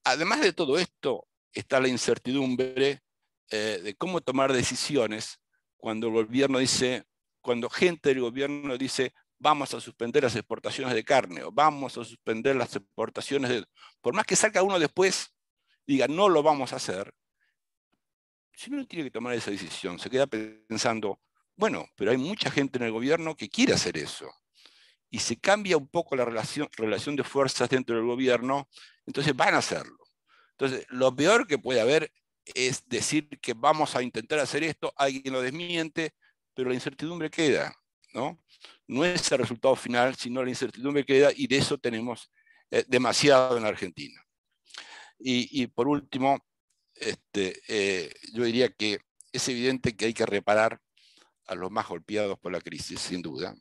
Además de todo esto, está la incertidumbre de cómo tomar decisiones cuando el gobierno dice, cuando gente del gobierno dice, vamos a suspender las exportaciones de carne, o vamos a suspender las exportaciones de... Por más que salga uno después, diga, no lo vamos a hacer, si uno tiene que tomar esa decisión, se queda pensando, bueno, pero hay mucha gente en el gobierno que quiere hacer eso. Y se cambia un poco la relación de fuerzas dentro del gobierno, entonces van a hacerlo. Entonces, lo peor que puede haber es decir que vamos a intentar hacer esto, alguien lo desmiente, pero la incertidumbre queda, ¿no? No es el resultado final, sino la incertidumbre queda, y de eso tenemos demasiado en Argentina. Y por último, yo diría que es evidente que hay que reparar a los más golpeados por la crisis, sin duda.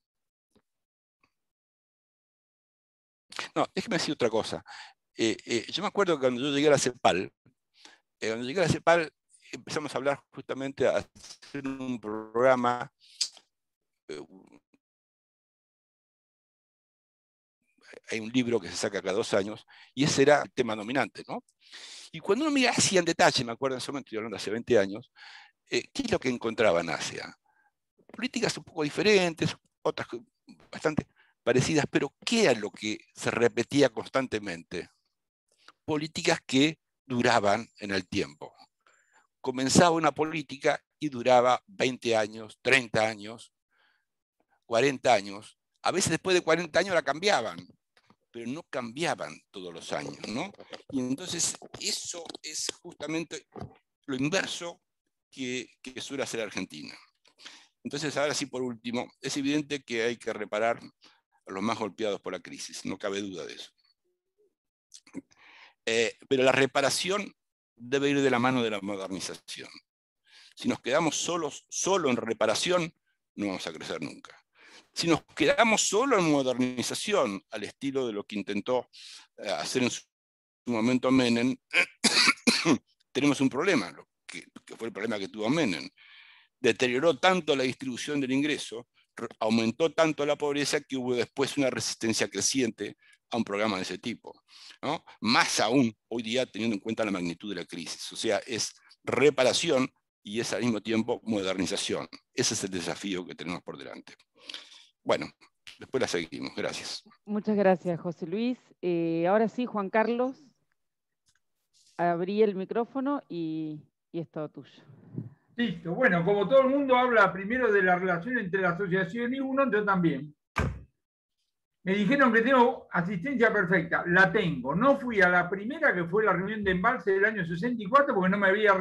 No, déjeme decir otra cosa. Yo me acuerdo que cuando yo llegué a la CEPAL, empezamos a hablar justamente a hacer un programa, hay un libro que se saca cada 2 años, y ese era el tema dominante, ¿no? Y cuando uno mira Asia en detalle, me acuerdo en ese momento, estoy hablando hace 20 años, ¿qué es lo que encontraba en Asia? Políticas un poco diferentes, otras bastante parecidas, pero ¿qué era lo que se repetía constantemente? Políticas que duraban en el tiempo. Comenzaba una política y duraba 20 años, 30 años, 40 años. A veces después de 40 años la cambiaban, pero no cambiaban todos los años, ¿no? Y entonces eso es justamente lo inverso que suele hacer Argentina. Entonces, ahora sí, por último, es evidente que hay que reparar a los más golpeados por la crisis, no cabe duda de eso. Pero la reparación debe ir de la mano de la modernización. Si nos quedamos solo en reparación, no vamos a crecer nunca. Si nos quedamos solo en modernización, al estilo de lo que intentó hacer en su momento Menem, tenemos un problema, que fue el problema que tuvo Menem. Deterioró tanto la distribución del ingreso, aumentó tanto la pobreza, que hubo después una resistencia creciente a un programa de ese tipo, ¿no? Más aún hoy día teniendo en cuenta la magnitud de la crisis. O sea, es reparación y es al mismo tiempo modernización. Ese es el desafío que tenemos por delante. Bueno, después la seguimos. Gracias. Muchas gracias, José Luis. Ahora sí, Juan Carlos, abrí el micrófono y es todo tuyo. Listo. Bueno, como todo el mundo habla primero de la relación entre la asociación y uno, yo también. Me dijeron que tengo asistencia perfecta. La tengo. No fui a la primera, que fue la reunión de embalse del año 64, porque no me había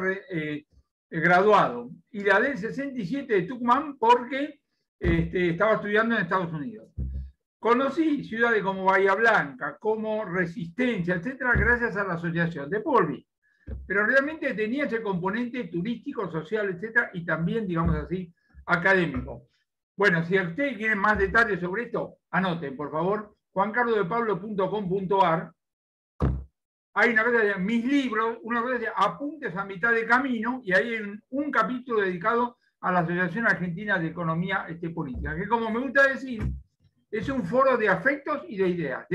graduado. Y la del 67 de Tucumán, porque estaba estudiando en Estados Unidos. Conocí ciudades como Bahía Blanca, como Resistencia, etcétera, gracias a la asociación. Después volví. Pero realmente tenía ese componente turístico, social, etcétera, y también, digamos así, académico. Bueno, si ustedes quieren más detalles sobre esto, anoten, por favor, juancardodepablo.com.ar. Hay una cosa de mis libros, una cosa de apuntes a mitad de camino, y ahí hay un capítulo dedicado a la Asociación Argentina de Economía Política, que, como me gusta decir, es un foro de afectos y de ideas,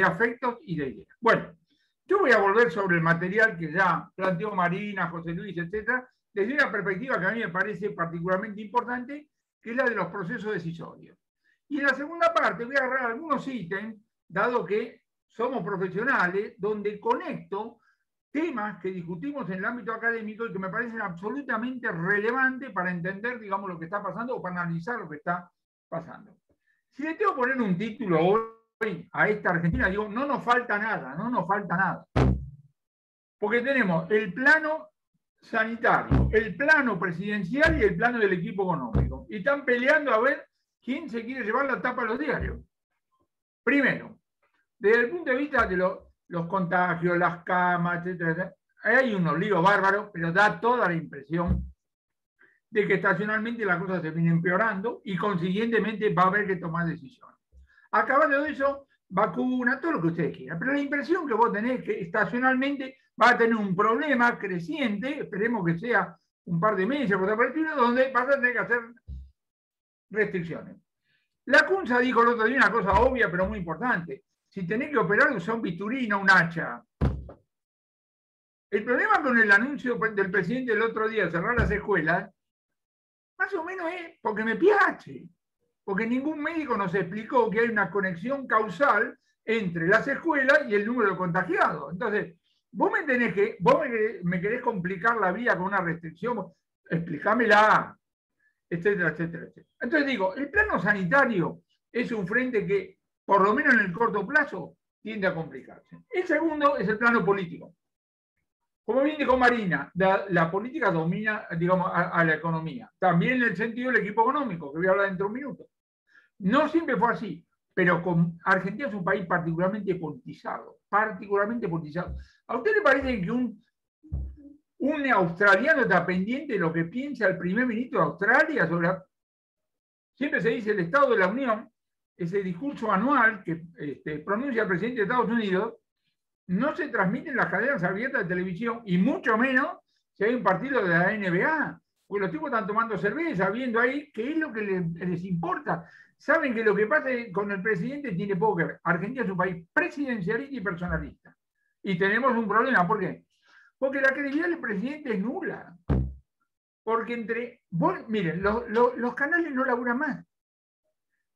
Bueno, yo voy a volver sobre el material que ya planteó Marina, José Luis, etcétera, desde una perspectiva que a mí me parece particularmente importante, que es la de los procesos decisorios. Y en la segunda parte voy a agarrar algunos ítems, dado que somos profesionales, donde conecto temas que discutimos en el ámbito académico y que me parecen absolutamente relevantes para entender, digamos, lo que está pasando o para analizar lo que está pasando. Si le tengo que poner un título hoy a esta Argentina, digo, no nos falta nada. Porque tenemos el plano sanitario, el plano presidencial y el plano del equipo económico. Y están peleando a ver quién se quiere llevar la tapa de los diarios. Primero, desde el punto de vista de los contagios, las camas, etcétera, hay unos líos bárbaros, pero da toda la impresión de que estacionalmente la cosa se viene empeorando y consiguientemente va a haber que tomar decisiones. Acabando de eso, vacuna, todo lo que ustedes quieran. Pero la impresión que vos tenés es que estacionalmente va a tener un problema creciente, esperemos que sea un par de meses, donde vas a tener que hacer restricciones. La CUNSA dijo el otro día una cosa obvia, pero muy importante. Si tenés que operar, usa un bisturí, no un hacha. El problema con el anuncio del presidente el otro día de cerrar las escuelas, más o menos es porque me piace. Porque ningún médico nos explicó que hay una conexión causal entre las escuelas y el número de contagiados. Entonces, vos me querés complicar la vida con una restricción, explícamela, etcétera, etcétera, etcétera. Entonces digo, el plano sanitario es un frente que, por lo menos en el corto plazo, tiende a complicarse. El segundo es el plano político. Como bien dijo Marina, la política domina, digamos, a la economía. También en el sentido del equipo económico, que voy a hablar dentro de un minuto. No siempre fue así, pero Argentina es un país particularmente politizado. ¿A usted le parece que un australiano está pendiente de lo que piensa el primer ministro de Australia sobre Siempre se dice el Estado de la Unión, ese discurso anual que pronuncia el presidente de Estados Unidos, no se transmite en las cadenas abiertas de televisión, y mucho menos si hay un partido de la NBA, porque los tipos están tomando cerveza, viendo ahí qué es lo que les importa. Saben que lo que pasa con el presidente tiene poco que ver. Argentina es un país presidencialista y personalista. Y tenemos un problema. ¿Por qué? Porque la credibilidad del presidente es nula. Porque miren, los canales no laburan más.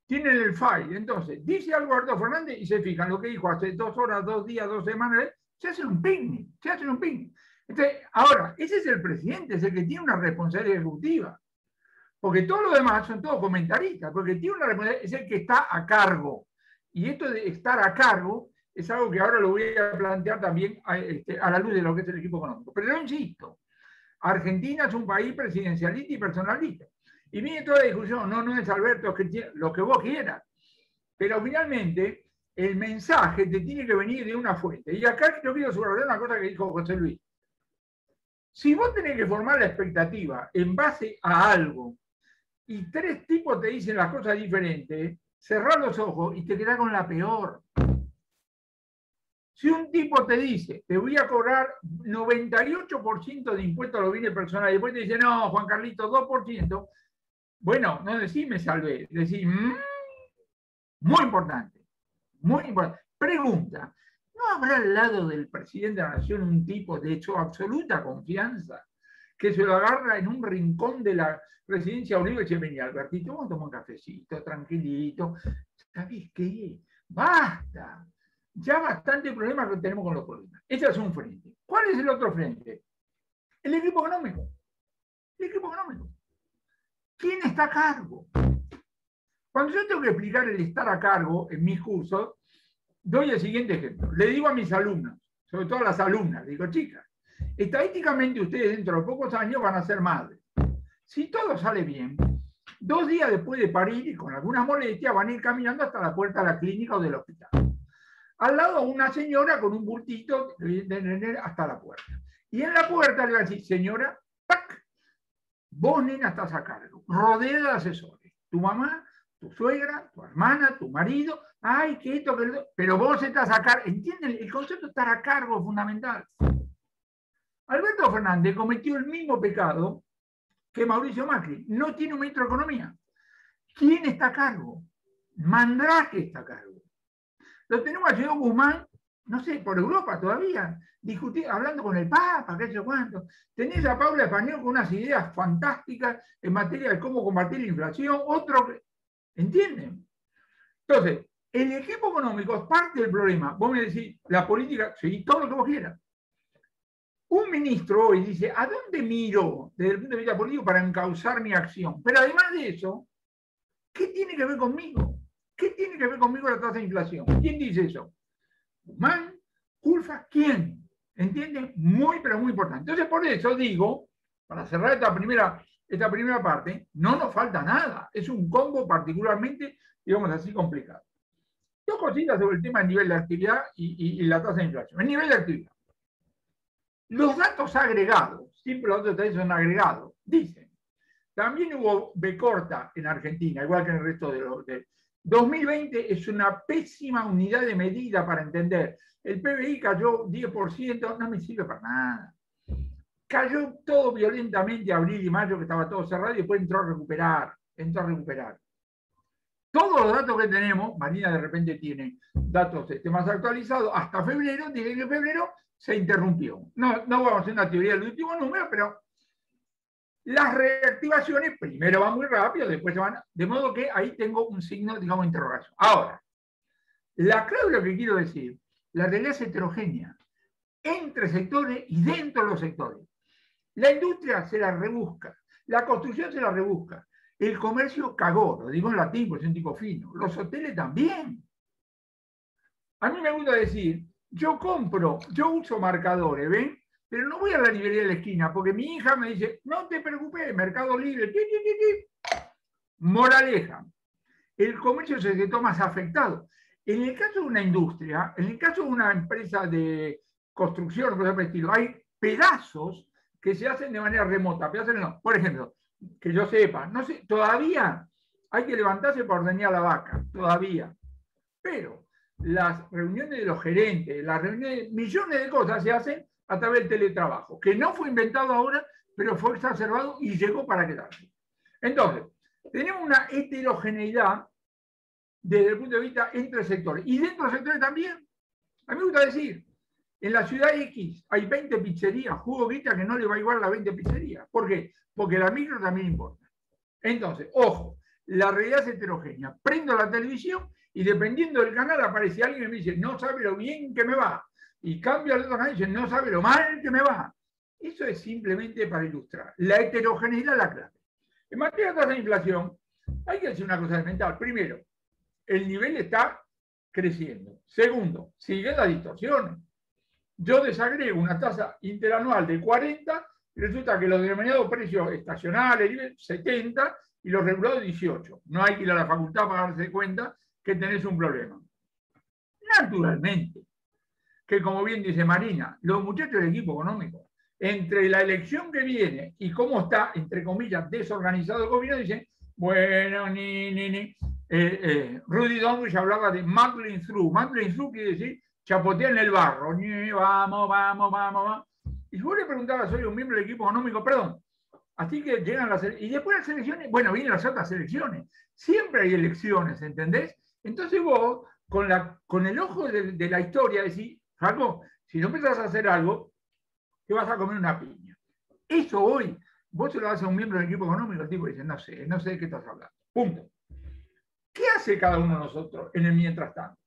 Tienen el file. Entonces, dice algo Alberto Fernández y se fijan lo que dijo hace 2 horas, 2 días, 2 semanas. Se hacen un picnic. Entonces, ahora, ese es el presidente, es el que tiene una responsabilidad ejecutiva. Porque todos los demás son todos comentaristas, porque tiene una responsabilidad, es el que está a cargo. Y esto de estar a cargo es algo que ahora lo voy a plantear también a la luz de lo que es el equipo económico. Pero yo insisto, Argentina es un país presidencialista y personalista. Y viene toda la discusión, no es Alberto, lo que vos quieras. Pero finalmente, el mensaje te tiene que venir de una fuente. Y acá yo quiero subrayar una cosa que dijo José Luis. Si vos tenés que formar la expectativa en base a algo, y 3 tipos te dicen las cosas diferentes, cerrá los ojos y te quedás con la peor. Si un tipo te dice, te voy a cobrar 98% de impuestos a los bienes personales, y después te dice, no, Juan Carlito, 2%, bueno, no decís me salvé, decís, muy importante, muy importante. Pregunta, ¿no habrá al lado del presidente de la Nación un tipo de hecho absoluta confianza que se lo agarra en un rincón de la residencia Oliva y dice, vení Albertito, vamos a tomar un cafecito, tranquilito? ¿Sabés qué? ¡Basta! Ya bastante problema que tenemos con los problemas. Ese es un frente. ¿Cuál es el otro frente? El equipo económico. El equipo económico. ¿Quién está a cargo? Cuando yo tengo que explicar el estar a cargo en mis cursos, doy el siguiente ejemplo. Le digo a mis alumnos, sobre todo a las alumnas, digo, chicas, estadísticamente ustedes dentro de pocos años van a ser madres. Si todo sale bien, 2 días después de parir y con algunas molestias van a ir caminando hasta la puerta de la clínica o del hospital. Al lado una señora con un bultito hasta la puerta. Y en la puerta le va a decir, señora, ¡tac! Vos, nena, estás a cargo, rodeada de asesores. Tu mamá, tu suegra, tu hermana, tu marido, ay, que esto, que esto, pero vos estás a cargo. ¿Entienden? El concepto de estar a cargo es fundamental. Alberto Fernández cometió el mismo pecado que Mauricio Macri. No tiene un ministro de Economía. ¿Quién está a cargo? Mandrake está a cargo. Lo tenemos a Diego Guzmán, no sé, por Europa todavía, hablando con el Papa, qué sé yo cuánto. Tenés a Paula Español con unas ideas fantásticas en materia de cómo combatir la inflación, ¿entienden? Entonces, el equipo económico es parte del problema. Vos me decís, la política, sí, todo lo que vos quieras. Un ministro hoy dice, ¿a dónde miro desde el punto de vista político para encauzar mi acción? Pero además de eso, ¿qué tiene que ver conmigo? ¿Qué tiene que ver conmigo la tasa de inflación? ¿Quién dice eso? ¿Guzmán? ¿Culfa? ¿Quién? ¿Entienden? Muy, pero muy importante. Entonces, por eso digo, para cerrar esta primera parte, no nos falta nada. Es un combo particularmente, digamos así, complicado. 2 cositas sobre el tema del nivel de actividad y la tasa de inflación. El nivel de actividad. Los datos agregados, siempre los datos son agregados, dicen, también hubo B corta en Argentina, igual que en el resto de los... 2020 es una pésima unidad de medida para entender. El PBI cayó 10%, no me sirve para nada. Cayó todo violentamente abril y mayo, que estaba todo cerrado, y después entró a recuperar. Todos los datos que tenemos, Marina de repente tiene datos más actualizados, hasta febrero, dice que en febrero se interrumpió. No vamos a hacer una teoría del último número, pero las reactivaciones primero van muy rápido, después se van... De modo que ahí tengo un signo, digamos, de interrogación. Ahora, la clave de lo que quiero decir, la realidad es heterogénea, entre sectores y dentro de los sectores. La industria se la rebusca, la construcción se la rebusca, el comercio cagó, lo digo en latín, porque es un tipo fino, los hoteles también. A mí me gusta decir, yo uso marcadores, ¿ven? Pero no voy a la librería de la esquina, porque mi hija me dice, no te preocupes, Mercado Libre, Moraleja, el comercio es el sector más afectado. En el caso de una industria, en el caso de una empresa de construcción, por ejemplo, estilo, hay pedazos que se hacen de manera remota. Por ejemplo, que yo sepa, no sé, todavía hay que levantarse para ordeñar la vaca, todavía. Pero las reuniones de los gerentes, las reuniones, millones de cosas se hacen a través del teletrabajo, que no fue inventado ahora, pero fue exacerbado y llegó para quedarse. Entonces, tenemos una heterogeneidad desde el punto de vista entre sectores. Y dentro de sectores también. A mí me gusta decir, en la ciudad X hay 20 pizzerías, jugo guita que no le va a igual a las 20 pizzerías. ¿Por qué? Porque la micro también importa. Entonces, ojo, la realidad es heterogénea. Prendo la televisión y dependiendo del canal aparece alguien y me dice, no sabe lo bien que me va. Y cambia el otro canal y dice, no sabe lo mal que me va. Eso es simplemente para ilustrar. La heterogeneidad es la clave. En materia de tasa de inflación, hay que decir una cosa elemental. Primero, el nivel está creciendo. Segundo, siguen las distorsiones. Yo desagrego una tasa interanual de 40 y resulta que los denominados precios estacionales 70 y los regulados 18. No hay que ir a la facultad para darse cuenta que tenés un problema. Naturalmente, que como bien dice Marina, los muchachos del equipo económico, entre la elección que viene y cómo está, entre comillas, desorganizado el gobierno, dicen, bueno, Rudy Donrich hablaba de muddling through. Muddling through quiere decir chapotear en el barro. Vamos. Y si vos le preguntabas, soy un miembro del equipo económico, perdón, así que llegan las elecciones, y después las elecciones, bueno, vienen las otras elecciones. Siempre hay elecciones, ¿entendés? Entonces vos, con el ojo de la historia, decís, Jaco, si no empezás a hacer algo, te vas a comer una piña. Eso hoy, vos se lo das a un miembro del equipo económico, el tipo dice, no sé de qué estás hablando. Punto. ¿Qué hace cada uno de nosotros en el mientras tanto?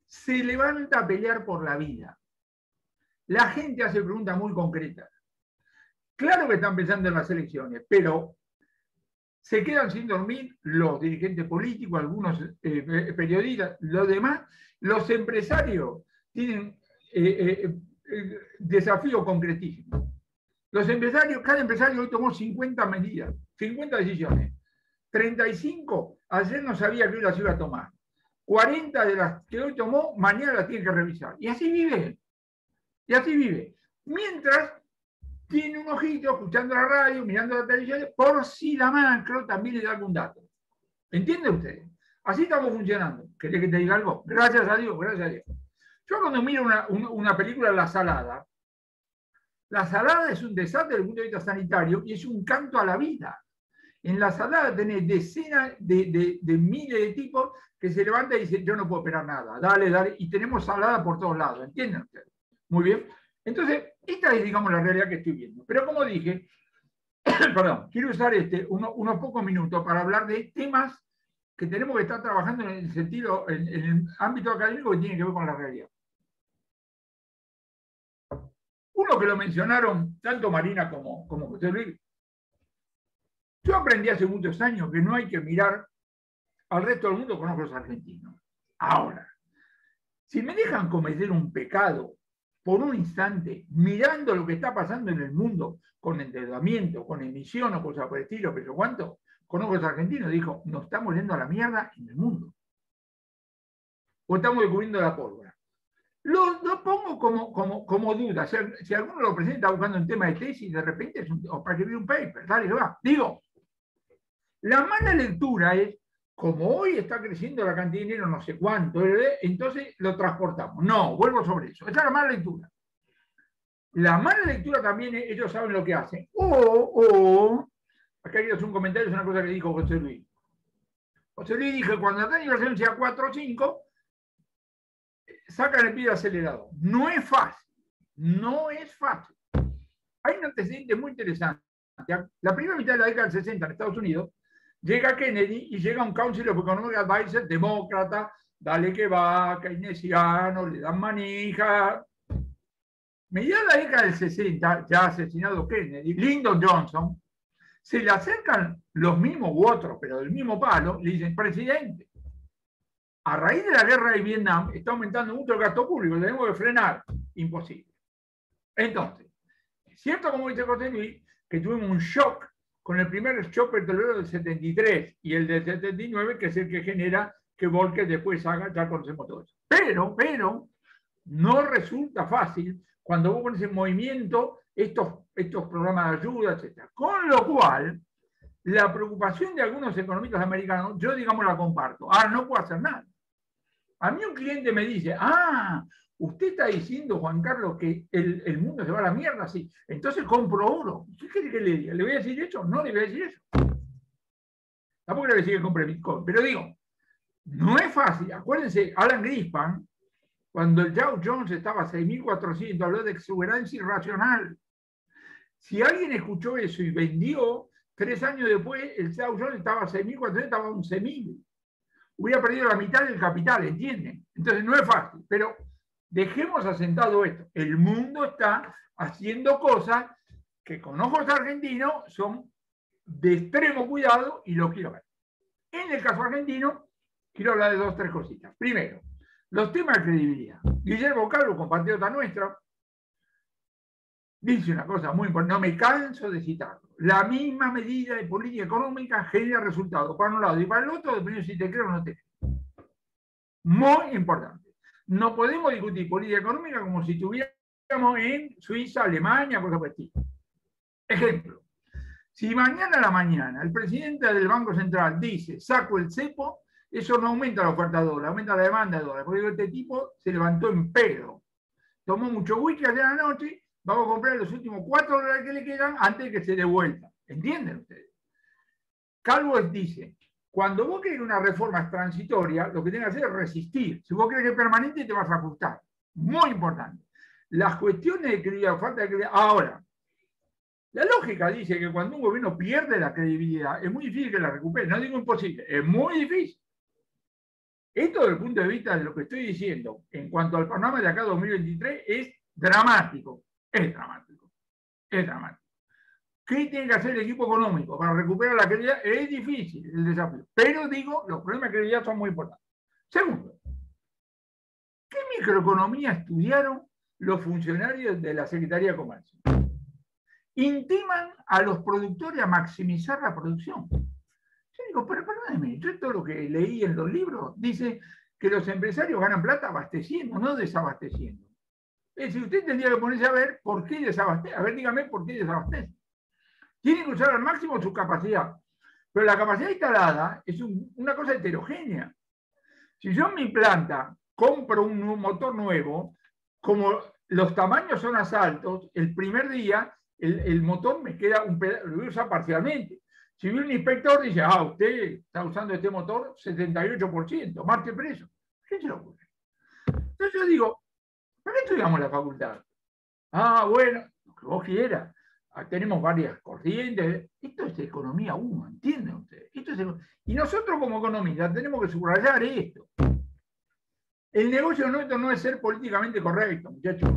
Se levanta a pelear por la vida. La gente hace preguntas muy concretas. Claro que están pensando en las elecciones, pero se quedan sin dormir los dirigentes políticos, algunos periodistas, los demás. Los empresarios tienen desafío concretísimo. Los empresarios, cada empresario hoy tomó 50 medidas, 50 decisiones. 35 ayer no sabía que hoy las iba a tomar. 40 de las que hoy tomó, mañana las tiene que revisar. Y así vive. Y así vive. Mientras tiene un ojito escuchando la radio, mirando la televisión, por si la macro también le da algún dato. ¿Entienden ustedes? Así estamos funcionando. ¿Querés que te diga algo? Gracias a Dios, gracias a Dios. Yo cuando miro una película, La Salada es un desastre desde el punto de vista sanitario y es un canto a la vida. En La Salada tenés decenas de miles de tipos que se levantan y dicen, yo no puedo operar nada, dale, dale, y tenemos Salada por todos lados, ¿entienden ustedes? Muy bien. Entonces, esta es, digamos, la realidad que estoy viendo. Pero como dije, perdón, quiero usar unos pocos minutos para hablar de temas que tenemos que estar trabajando en el sentido, en el ámbito académico que tiene que ver con la realidad. Uno que lo mencionaron tanto Marina como José Luis. Yo aprendí hace muchos años que no hay que mirar al resto del mundo con ojos argentinos. Ahora, si me dejan cometer un pecado por un instante, mirando lo que está pasando en el mundo, con endeudamiento, con emisión o cosas por el estilo, pero cuánto, con ojos argentinos, dijo, nos estamos yendo a la mierda en el mundo. O estamos descubriendo la pólvora. Lo pongo como duda. Si alguno lo presenta buscando un tema de tesis, de repente es o para escribir un paper, dale, va. Digo, la mala lectura es, como hoy está creciendo la cantidad de dinero, no sé cuánto, entonces lo transportamos. No, vuelvo sobre eso. Esa es la mala lectura. La mala lectura también, ellos saben lo que hacen. Acá hay que hacer un comentario, es una cosa que dijo José Luis. José Luis dijo que cuando la tasa sea 4 o 5, sacan el pie de acelerador. No es fácil. No es fácil. Hay un antecedente muy interesante. La primera mitad de la década del 60 en Estados Unidos, llega Kennedy y llega un Council of Economic Advisors demócrata, dale que va, keynesiano, le dan manija. Mediada la década del 60, ya asesinado Kennedy, Lyndon Johnson, se le acercan los mismos u otros, pero del mismo palo, le dicen, presidente, a raíz de la guerra de Vietnam está aumentando mucho el gasto público, tenemos que frenar. Imposible. Entonces, cierto como dice José Luis, que tuvimos un shock con el primer shock petrolero del 73 y el del 79, que es el que genera que Volcker después haga, ya conocemos todo eso. Pero, no resulta fácil cuando vos pones en movimiento estos programas de ayuda, etc. Con lo cual, la preocupación de algunos economistas americanos, yo digamos la comparto. Ahora no puedo hacer nada. A mí un cliente me dice, usted está diciendo, Juan Carlos, que el mundo se va a la mierda, sí. Entonces compro oro. ¿Qué quiere que le diga? ¿Le voy a decir eso? No le voy a decir eso. Tampoco le voy a decir que compre Bitcoin. Pero digo, no es fácil. Acuérdense, Alan Greenspan, cuando el Dow Jones estaba a 6.400, habló de exuberancia irracional. Si alguien escuchó eso y vendió, 3 años después, el Dow Jones estaba a 6.400, estaba a 11.000. Hubiera perdido la mitad del capital, ¿entienden? Entonces no es fácil, pero dejemos asentado esto. El mundo está haciendo cosas que con ojos argentinos son de extremo cuidado y lo quiero ver. En el caso argentino, quiero hablar de 2 o 3 cositas. Primero, los temas de credibilidad. Guillermo Calvo, compatriota nuestro, dice una cosa muy importante, no me canso de citarlo. La misma medida de política económica genera resultados para un lado y para el otro, dependiendo si te creo o no te creo. Muy importante. No podemos discutir política económica como si estuviéramos en Suiza, Alemania, cosas por el estilo. Ejemplo, si mañana a la mañana el presidente del Banco Central dice, saco el cepo, eso no aumenta la oferta de dólares, aumenta la demanda de dólares. Porque este tipo se levantó en pedo. Tomó mucho whisky ayer a la noche, vamos a comprar los últimos 4 dólares que le quedan antes de que se dé vuelta. ¿Entienden ustedes? Calvo dice, cuando vos querés una reforma transitoria, lo que tenés que hacer es resistir. Si vos querés que es permanente, te vas a ajustar. Muy importante. Las cuestiones de credibilidad, falta de credibilidad. Ahora, la lógica dice que cuando un gobierno pierde la credibilidad, es muy difícil que la recupere. No digo imposible, es muy difícil. Esto desde el punto de vista de lo que estoy diciendo, en cuanto al panorama de acá 2023, es dramático. Es dramático. Es dramático. ¿Qué tiene que hacer el equipo económico para recuperar la credibilidad? Es difícil el desafío, pero digo, los problemas de credibilidad son muy importantes. Segundo, ¿qué microeconomía estudiaron los funcionarios de la Secretaría de Comercio? Intiman a los productores a maximizar la producción. Yo digo, pero perdóneme, yo todo lo que leí en los libros dice que los empresarios ganan plata abasteciendo, no desabasteciendo. Es decir, usted tendría que ponerse a ver por qué desabastece. A ver, dígame por qué desabastece. Tienen que usar al máximo su capacidad. Pero la capacidad instalada es una cosa heterogénea. Si yo en mi planta compro un motor nuevo, como los tamaños son asaltos, el primer día el motor me queda un pedazo, lo voy a usar parcialmente. Si viene un inspector dice, usted está usando este motor 78%, marche preso. ¿Qué se le ocurre? Entonces yo digo, ¿para qué estudiamos la facultad? Bueno, lo que vos quieras. Tenemos varias corrientes. Esto es economía 1, ¿entienden ustedes? Y nosotros como economistas tenemos que subrayar esto. El negocio nuestro no es ser políticamente correcto, muchachos.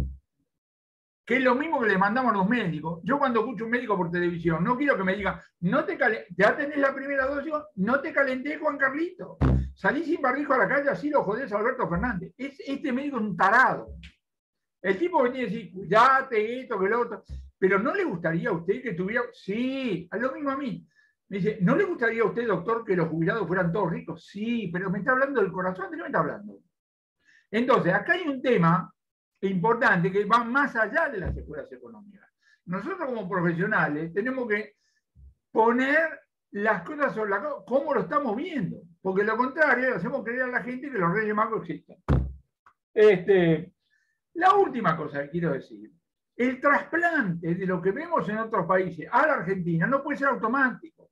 Que es lo mismo que le mandamos a los médicos. Yo cuando escucho a un médico por televisión, no quiero que me diga, ya tenés la primera dosis, no te calenté, Juan Carlito. Salí sin barbijo a la calle, así lo jodés a Alberto Fernández. Este médico es un tarado. El tipo que tiene que decir, cuidate, esto, que lo otro. Pero ¿no le gustaría a usted que tuviera... Sí, es lo mismo a mí. Me dice, ¿no le gustaría a usted, doctor, que los jubilados fueran todos ricos? Sí, pero me está hablando del corazón, ¿de qué me está hablando? Entonces, acá hay un tema importante que va más allá de las escuelas económicas. Nosotros como profesionales tenemos que poner las cosas sobre la cosa, cómo lo estamos viendo, porque lo contrario, le hacemos creer a la gente que los Reyes Magos existen. La última cosa que quiero decir, el trasplante de lo que vemos en otros países a la Argentina no puede ser automático.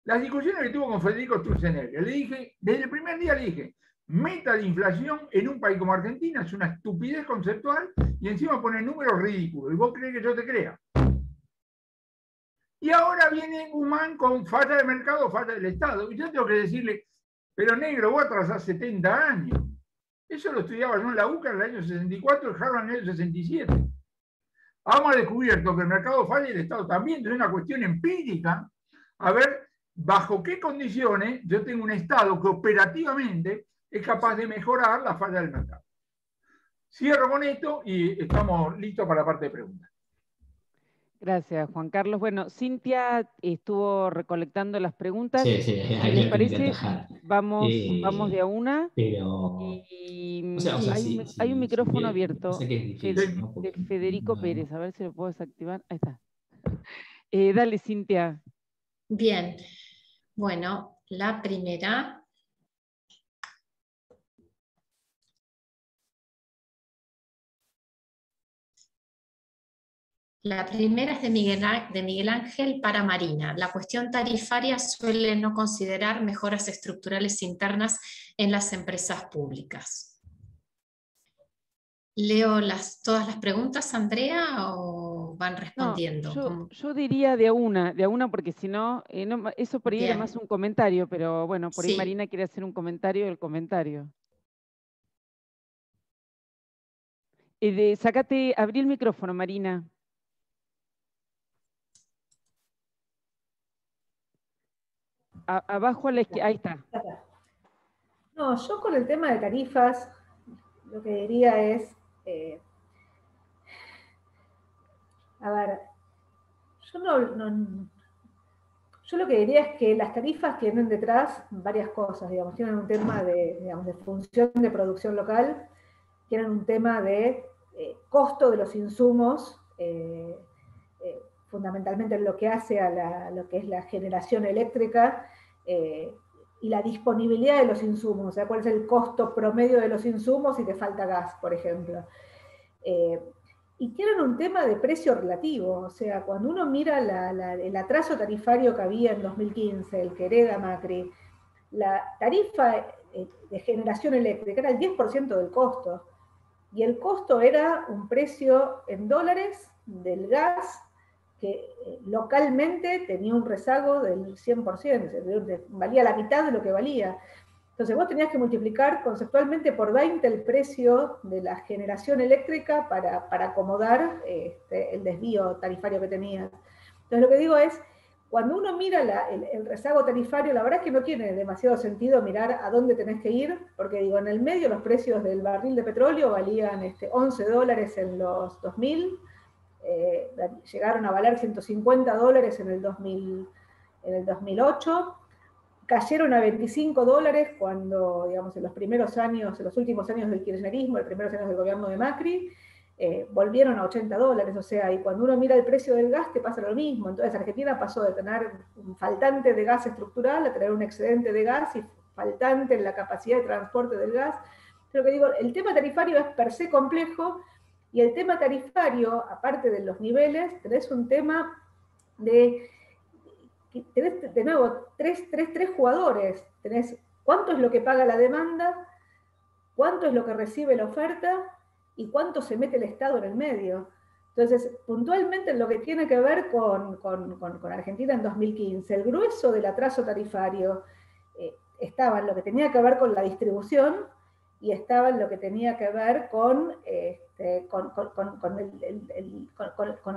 Las discusiones que tuvo con Federico Sturzenegger, le dije, desde el primer día le dije, meta de inflación en un país como Argentina es una estupidez conceptual y encima pone números ridículos y vos crees que yo te crea. Y ahora viene Guzmán con falla de mercado, falla del Estado. Y yo tengo que decirle, pero negro, vos atrasás 70 años. Eso lo estudiaba yo en la UCA en el año 64 y Harvard en el año 67. Hemos descubierto que el mercado falla y el Estado también. Es una cuestión empírica. A ver, bajo qué condiciones yo tengo un Estado que operativamente es capaz de mejorar la falla del mercado. Cierro con esto y estamos listos para la parte de preguntas. Gracias, Juan Carlos. Bueno, Cintia estuvo recolectando las preguntas. Sí, Si ahí les la parece, atajar. vamos de a una. Pero, Y o sea, hay un micrófono abierto sé que es difícil, ¿no? de Federico Pérez. A ver si lo puedo desactivar. Ahí está. Dale, Cintia. Bien. Bueno, la primera... La primera es de Miguel Ángel para Marina. La cuestión tarifaria suele no considerar mejoras estructurales internas en las empresas públicas. ¿Leo todas las preguntas, Andrea, o van respondiendo? No, yo diría de a una, porque si no, eso por ahí era más un comentario, pero bueno, por ahí Marina quiere hacer un comentario del comentario. Abrí el micrófono, Marina. Abajo a la izquierda, ahí está. No, yo con el tema de tarifas, lo que diría es, a ver, yo lo que diría es que las tarifas tienen detrás varias cosas, digamos, tienen un tema de función de producción local, tienen un tema de costo de los insumos, fundamentalmente en lo que hace a lo que es la generación eléctrica, y la disponibilidad de los insumos, o sea, cuál es el costo promedio de los insumos si te falta gas, por ejemplo. Y tienen un tema de precio relativo, o sea, cuando uno mira el atraso tarifario que había en 2015, el que hereda Macri, la tarifa de generación eléctrica era el 10% del costo, y el costo era un precio en dólares del gas que localmente tenía un rezago del 100%, valía la mitad de lo que valía. Entonces vos tenías que multiplicar conceptualmente por 20 el precio de la generación eléctrica para acomodar el desvío tarifario que tenías. Entonces lo que digo es, cuando uno mira el rezago tarifario, la verdad es que no tiene demasiado sentido mirar a dónde tenés que ir, porque digo, en el medio los precios del barril de petróleo valían $11 en los 2000, llegaron a valer $150 en el 2008, cayeron a $25 cuando, digamos, en los primeros años, en los últimos años del kirchnerismo, en los primeros años del gobierno de Macri, volvieron a $80, o sea, y cuando uno mira el precio del gas te pasa lo mismo. Entonces Argentina pasó de tener un faltante de gas estructural a tener un excedente de gas y faltante en la capacidad de transporte del gas. Pero que digo, el tema tarifario es per se complejo, y el tema tarifario, aparte de los niveles, tenés un tema de nuevo, tres jugadores. Tenés cuánto es lo que paga la demanda, cuánto es lo que recibe la oferta, y cuánto se mete el Estado en el medio. Entonces, puntualmente en lo que tiene que ver con Argentina en 2015, el grueso del atraso tarifario estaba en lo que tenía que ver con la distribución, y estaba en lo que tenía que ver con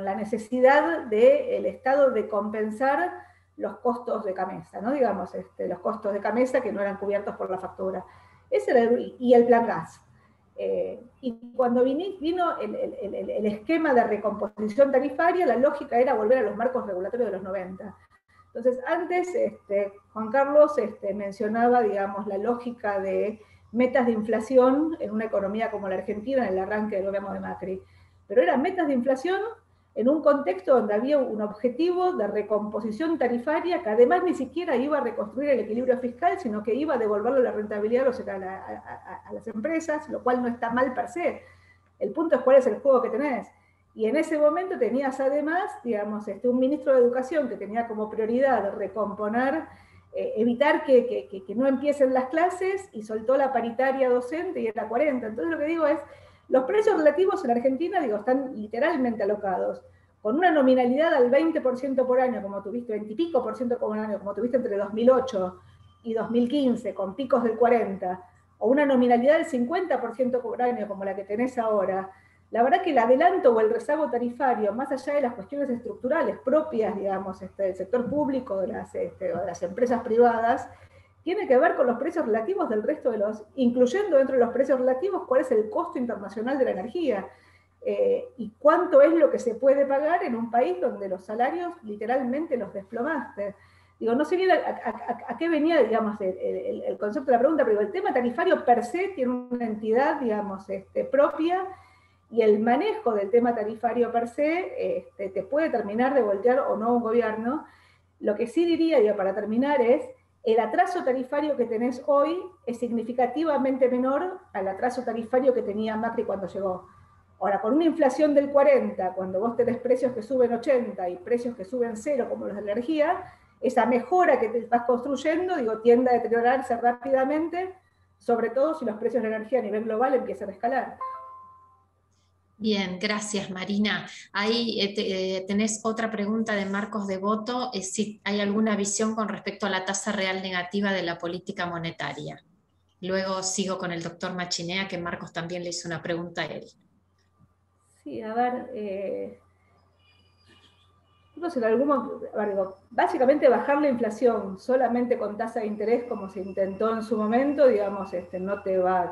la necesidad del Estado de compensar los costos de Camesa, ¿no? Digamos, los costos de Camesa que no eran cubiertos por la factura. Ese era y el plan gas. Y cuando vino el esquema de recomposición tarifaria, la lógica era volver a los marcos regulatorios de los 90. Entonces, antes Juan Carlos mencionaba, digamos, la lógica de metas de inflación en una economía como la Argentina en el arranque del gobierno de Macri. Pero eran metas de inflación en un contexto donde había un objetivo de recomposición tarifaria que además ni siquiera iba a reconstruir el equilibrio fiscal, sino que iba a devolverle la rentabilidad a las empresas, lo cual no está mal per se. El punto es cuál es el juego que tenés. Y en ese momento tenías además, digamos, un ministro de Educación que tenía como prioridad recomponer, evitar que no empiecen las clases, y soltó la paritaria docente y era 40. Entonces lo que digo es, los precios relativos en Argentina, digo, están literalmente alocados, con una nominalidad al 20% por año, como tuviste, 20 y pico por ciento por año, como tuviste entre 2008 y 2015, con picos del 40%, o una nominalidad del 50% por año, como la que tenés ahora. La verdad que el adelanto o el rezago tarifario, más allá de las cuestiones estructurales propias, digamos, del sector público, de las empresas privadas, tiene que ver con los precios relativos del resto de incluyendo dentro de los precios relativos, cuál es el costo internacional de la energía, y cuánto es lo que se puede pagar en un país donde los salarios literalmente los desplomaste. Digo, no sé bien a qué venía, digamos, el concepto de la pregunta, pero el tema tarifario per se tiene una entidad, digamos, propia, y el manejo del tema tarifario per se te puede terminar de voltear o no un gobierno. Lo que sí diría, digo, para terminar, es el atraso tarifario que tenés hoy es significativamente menor al atraso tarifario que tenía Macri cuando llegó. Ahora, con una inflación del 40, cuando vos tenés precios que suben 80 y precios que suben 0, como los de la energía, esa mejora que te vas construyendo, digo, tiende a deteriorarse rápidamente, sobre todo si los precios de la energía a nivel global empiezan a escalar. Bien, gracias Marina. Ahí tenés otra pregunta de Marcos Devoto, si hay alguna visión con respecto a la tasa real negativa de la política monetaria. Luego sigo con el doctor Machinea, que Marcos también le hizo una pregunta a él. Sí, a ver, básicamente bajar la inflación solamente con tasa de interés, como se intentó en su momento, digamos,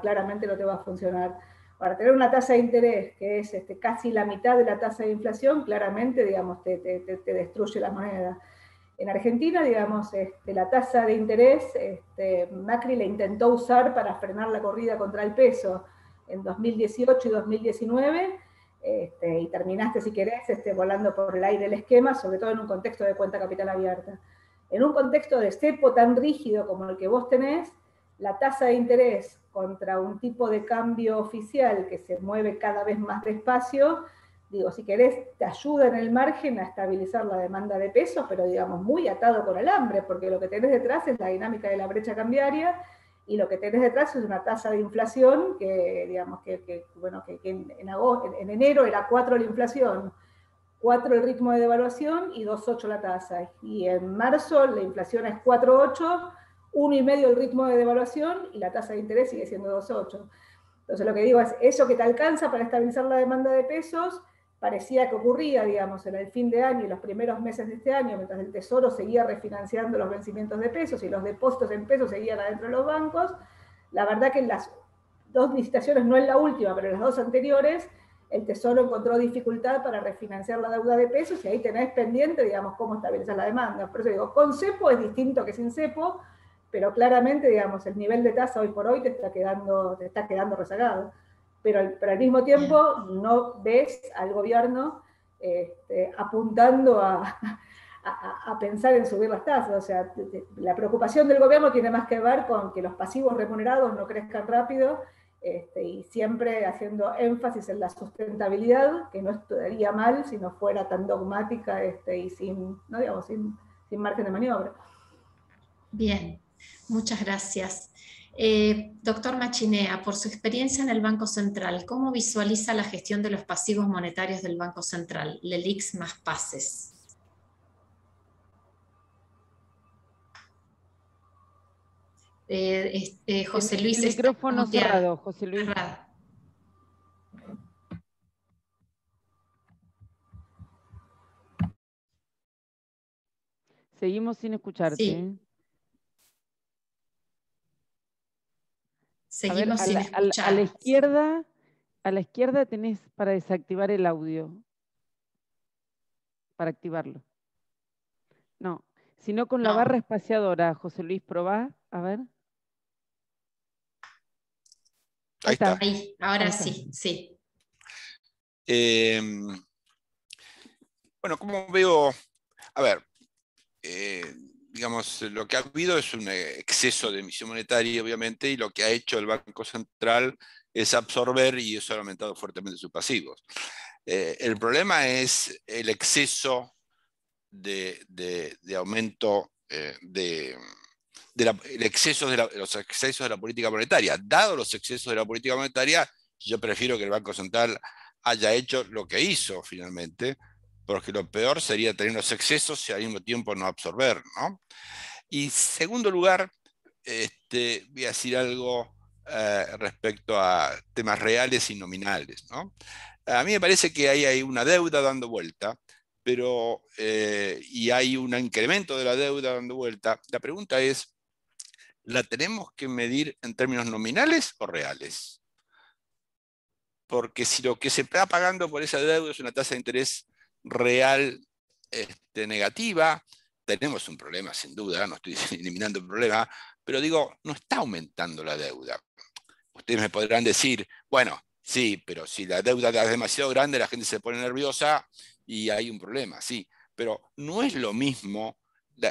claramente no te va a funcionar. Para tener una tasa de interés que es casi la mitad de la tasa de inflación, claramente, digamos, te destruye la moneda. En Argentina, digamos, la tasa de interés, Macri la intentó usar para frenar la corrida contra el peso en 2018 y 2019, y terminaste, si querés, volando por el aire el esquema, sobre todo en un contexto de cuenta capital abierta. En un contexto de cepo tan rígido como el que vos tenés, la tasa de interés contra un tipo de cambio oficial que se mueve cada vez más despacio, digo, si querés, te ayuda en el margen a estabilizar la demanda de pesos, pero digamos, muy atado con alambre, porque lo que tenés detrás es la dinámica de la brecha cambiaria, y lo que tenés detrás es una tasa de inflación que, digamos, en enero era 4 la inflación, 4 el ritmo de devaluación y 2,8 la tasa. Y en marzo la inflación es 4,8, 1,5 el ritmo de devaluación y la tasa de interés sigue siendo 2,8. Entonces lo que digo es, eso que te alcanza para estabilizar la demanda de pesos, parecía que ocurría, digamos, en el fin de año y los primeros meses de este año, mientras el Tesoro seguía refinanciando los vencimientos de pesos y los depósitos en pesos seguían adentro de los bancos. La verdad que en las 2 licitaciones, no en la última, pero en las 2 anteriores, el Tesoro encontró dificultad para refinanciar la deuda de pesos y ahí tenés pendiente, digamos, cómo estabilizar la demanda. Por eso digo, con cepo es distinto que sin cepo, pero claramente, digamos, el nivel de tasa hoy por hoy te está quedando rezagado. Pero al mismo tiempo no ves al gobierno apuntando a pensar en subir las tasas. O sea, la preocupación del gobierno tiene más que ver con que los pasivos remunerados no crezcan rápido, y siempre haciendo énfasis en la sustentabilidad, que no estaría mal si no fuera tan dogmática y sin margen de maniobra. Bien, muchas gracias. Doctor Machinea, por su experiencia en el Banco Central, ¿cómo visualiza la gestión de los pasivos monetarios del Banco Central, LELIQs más pases? José Luis, el micrófono cerrado, José Luis. Cerrado. Seguimos sin escucharte. Sí. Seguimos sin escuchar. A la izquierda tenés para desactivar el audio. Para activarlo. No, sino con la barra espaciadora, José Luis, probá, a ver. Ahí está. Ahí, ahora sí, sí. Bueno, como veo, a ver, digamos, lo que ha habido es un exceso de emisión monetaria, obviamente, y lo que ha hecho el Banco Central es absorber, y eso ha aumentado fuertemente sus pasivos. El problema es el exceso de aumento los excesos de la política monetaria. Dado los excesos de la política monetaria, yo prefiero que el Banco Central haya hecho lo que hizo finalmente, porque lo peor sería tener los excesos y al mismo tiempo no absorber, ¿no? Y segundo lugar, voy a decir algo respecto a temas reales y nominales, ¿no? A mí me parece que hay una deuda dando vuelta, pero, y hay un incremento de la deuda dando vuelta. La pregunta es, ¿la tenemos que medir en términos nominales o reales? Porque si lo que se está pagando por esa deuda es una tasa de interés real negativa, tenemos un problema, sin duda, no estoy eliminando el problema, pero digo, no está aumentando la deuda. Ustedes me podrán decir, bueno, sí, pero si la deuda es demasiado grande, la gente se pone nerviosa y hay un problema, sí. Pero no es lo mismo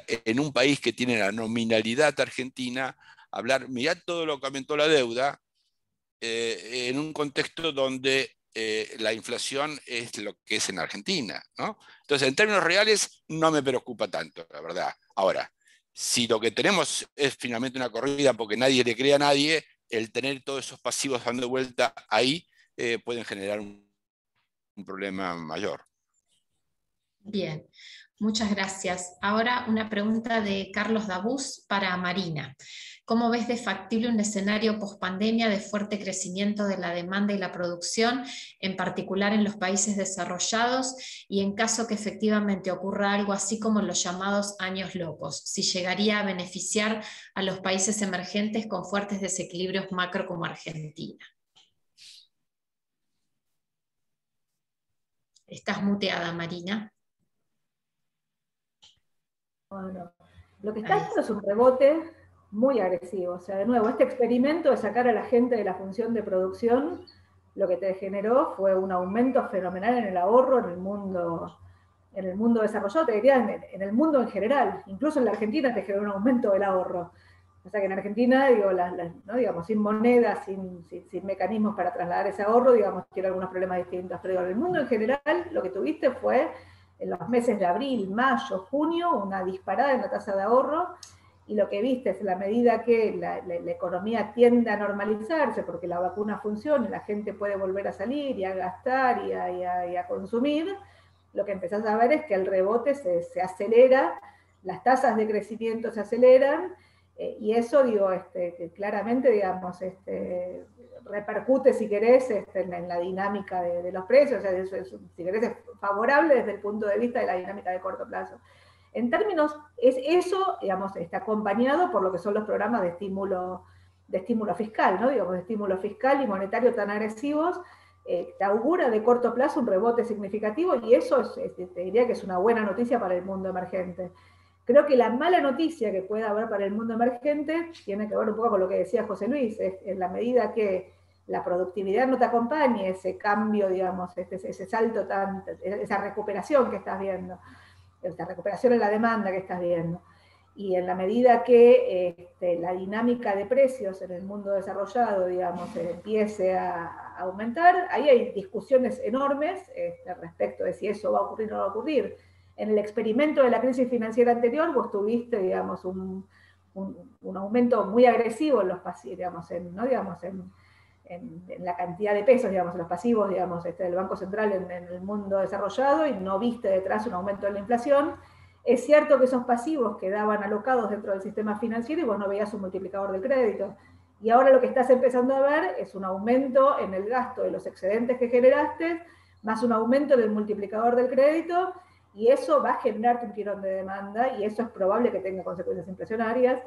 en un país que tiene la nominalidad argentina, hablar, mirá todo lo que aumentó la deuda, en un contexto donde la inflación es lo que es en Argentina, ¿no? Entonces, en términos reales, no me preocupa tanto, la verdad. Ahora, si lo que tenemos es finalmente una corrida porque nadie le cree a nadie, el tener todos esos pasivos dando vuelta ahí pueden generar un problema mayor. Bien, muchas gracias. Ahora una pregunta de Carlos Dabús para Marina. ¿Cómo ves de factible un escenario pospandemia de fuerte crecimiento de la demanda y la producción, en particular en los países desarrollados, y en caso que efectivamente ocurra algo así como en los llamados años locos, si llegaría a beneficiar a los países emergentes con fuertes desequilibrios macro como Argentina? Estás muteada, Marina. Bueno, lo que está haciendo es un rebote muy agresivo. O sea, de nuevo, este experimento de sacar a la gente de la función de producción, lo que te generó fue un aumento fenomenal en el ahorro en el mundo desarrollado, te diría en el mundo en general. Incluso en la Argentina te generó un aumento del ahorro. O sea que en Argentina, digo, ¿no? Digamos, sin monedas, sin mecanismos para trasladar ese ahorro, digamos, tiene algunos problemas distintos. Pero digo, en el mundo en general, lo que tuviste fue, en los meses de abril, mayo, junio, una disparada en la tasa de ahorro, y lo que viste es, a la medida que la economía tiende a normalizarse, porque la vacuna funciona, la gente puede volver a salir y a gastar y a consumir, lo que empezás a ver es que el rebote se acelera, las tasas de crecimiento se aceleran, Y eso, digo, que claramente, digamos, repercute, si querés, en la dinámica de los precios, o sea, si querés, es favorable desde el punto de vista de la dinámica de corto plazo. En términos, eso, digamos, está acompañado por lo que son los programas de estímulo fiscal, ¿no? Digamos, de estímulo fiscal y monetario tan agresivos, te augura de corto plazo un rebote significativo, y eso te diría que es una buena noticia para el mundo emergente. Creo que la mala noticia que puede haber para el mundo emergente tiene que ver un poco con lo que decía José Luis, en la medida que la productividad no te acompañe, ese cambio, digamos, ese salto, esa recuperación que estás viendo, esa recuperación en la demanda que estás viendo, y en la medida que la dinámica de precios en el mundo desarrollado, digamos, empiece a aumentar, ahí hay discusiones enormes respecto de si eso va a ocurrir o no va a ocurrir. En el experimento de la crisis financiera anterior, vos tuviste, digamos, un aumento muy agresivo en los pasivos, digamos, en la cantidad de pesos, digamos, en los pasivos, digamos, del Banco Central en el mundo desarrollado, y no viste detrás un aumento de la inflación. Es cierto que esos pasivos quedaban alocados dentro del sistema financiero y vos no veías un multiplicador del crédito. Y ahora lo que estás empezando a ver es un aumento en el gasto de los excedentes que generaste, más un aumento del multiplicador del crédito, y eso va a generarte un tirón de demanda, y eso es probable que tenga consecuencias inflacionarias.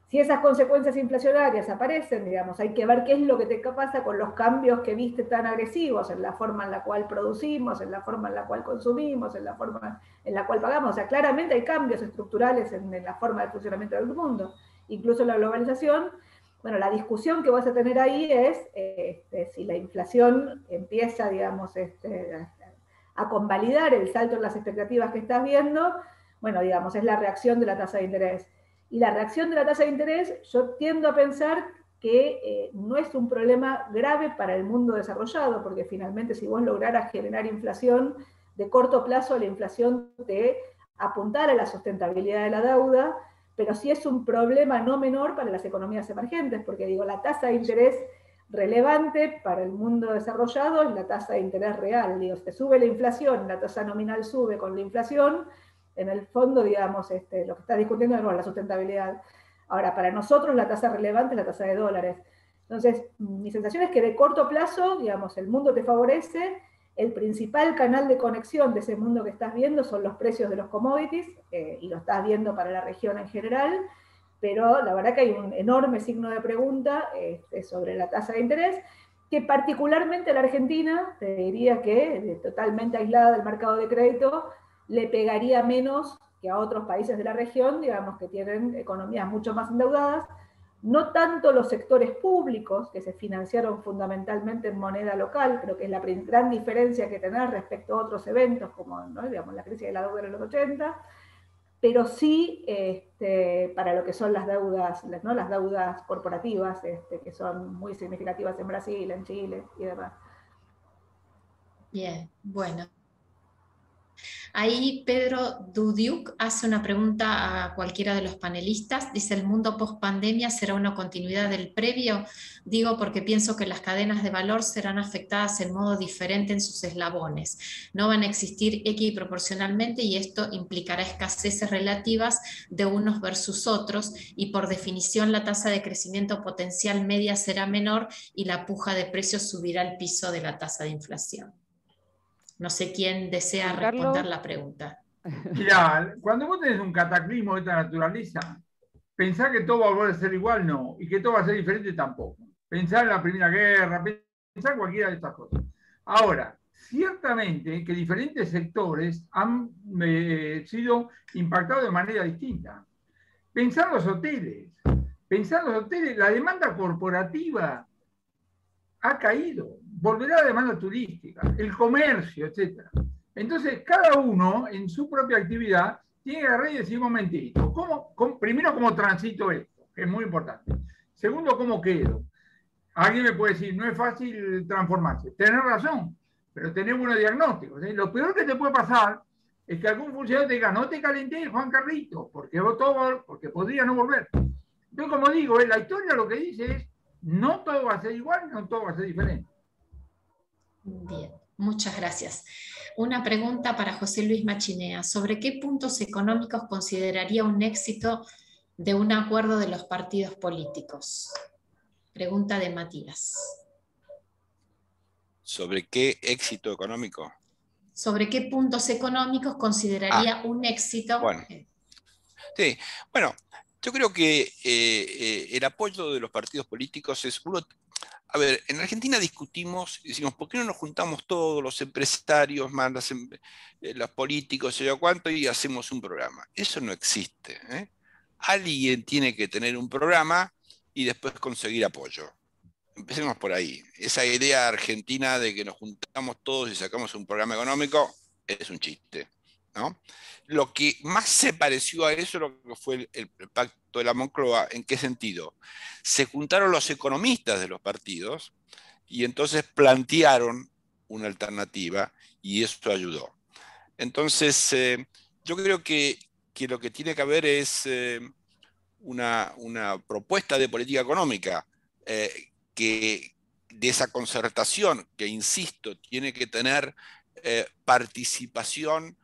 Si esas consecuencias inflacionarias aparecen, digamos, hay que ver qué es lo que te pasa con los cambios que viste tan agresivos en la forma en la cual producimos, en la forma en la cual consumimos, en la forma en la cual pagamos. O sea, claramente hay cambios estructurales en la forma de funcionamiento del mundo, incluso la globalización. Bueno, la discusión que vas a tener ahí es si la inflación empieza, digamos, a convalidar el salto en las expectativas que estás viendo. Bueno, digamos, es la reacción de la tasa de interés. Y la reacción de la tasa de interés, yo tiendo a pensar que no es un problema grave para el mundo desarrollado, porque finalmente si vos lograras generar inflación de corto plazo, la inflación te apuntara a la sustentabilidad de la deuda, pero sí es un problema no menor para las economías emergentes, porque digo, la tasa de interés relevante para el mundo desarrollado es la tasa de interés real. Digo, si te sube la inflación, la tasa nominal sube con la inflación, en el fondo, digamos, lo que está discutiendo es la sustentabilidad. Ahora, para nosotros la tasa relevante es la tasa de dólares. Entonces, mi sensación es que de corto plazo, digamos, el mundo te favorece, el principal canal de conexión de ese mundo que estás viendo son los precios de los commodities, y lo estás viendo para la región en general, pero la verdad que hay un enorme signo de pregunta sobre la tasa de interés, que particularmente a la Argentina, te diría que totalmente aislada del mercado de crédito, le pegaría menos que a otros países de la región, digamos, que tienen economías mucho más endeudadas, no tanto los sectores públicos, que se financiaron fundamentalmente en moneda local, creo que es la gran diferencia que tenés respecto a otros eventos, como, ¿no?, digamos, la crisis de la deuda en los 80, pero sí para lo que son las deudas, ¿no?, las deudas corporativas, que son muy significativas en Brasil, en Chile y demás. Bien, bueno. Ahí Pedro Dudiuk hace una pregunta a cualquiera de los panelistas. Dice, ¿el mundo post-pandemia será una continuidad del previo? Digo porque pienso que las cadenas de valor serán afectadas en modo diferente en sus eslabones. No van a existir equiproporcionalmente y esto implicará escaseces relativas de unos versus otros y por definición la tasa de crecimiento potencial media será menor y la puja de precios subirá al piso de la tasa de inflación. No sé quién desea responder la pregunta. Mirá, cuando vos tenés un cataclismo de esta naturaleza, pensar que todo va a volver a ser igual, no, y que todo va a ser diferente tampoco. Pensar en la Primera Guerra, pensar en cualquiera de estas cosas. Ahora, ciertamente que diferentes sectores han sido impactados de manera distinta. Pensar los hoteles, la demanda corporativa ha caído, volverá la demanda turística, el comercio, etc. Entonces, cada uno en su propia actividad tiene que agarrar y decir, un momentito, primero, ¿cómo transito esto? Que es muy importante. Segundo, ¿cómo quedo? Alguien me puede decir, no es fácil transformarse. Tenés razón, pero tenés buenos diagnósticos. Lo peor que te puede pasar es que algún funcionario te diga, no te calentés, Juan Carlito, porque podría no volver. Entonces, como digo, la historia lo que dice es, no todo va a ser igual, no todo va a ser diferente. Bien, muchas gracias. Una pregunta para José Luis Machinea. ¿Sobre qué puntos económicos consideraría un éxito de un acuerdo de los partidos políticos. Pregunta de Matías. ¿Sobre qué éxito económico? ¿Sobre qué puntos económicos consideraría un éxito? Bueno, sí, bueno, yo creo que el apoyo de los partidos políticos es uno. A ver, en Argentina discutimos, decimos, ¿por qué no nos juntamos todos los empresarios, más los políticos, y yo cuánto, y hacemos un programa? Eso no existe, ¿eh? Alguien tiene que tener un programa y después conseguir apoyo. Empecemos por ahí. Esa idea argentina de que nos juntamos todos y sacamos un programa económico es un chiste, ¿no? Lo que más se pareció a eso lo que fue el pacto de la Moncloa. ¿En qué sentido? Se juntaron los economistas de los partidos y entonces plantearon una alternativa y eso ayudó. Entonces, yo creo que lo que tiene que haber es una propuesta de política económica que de esa concertación, que insisto, tiene que tener participación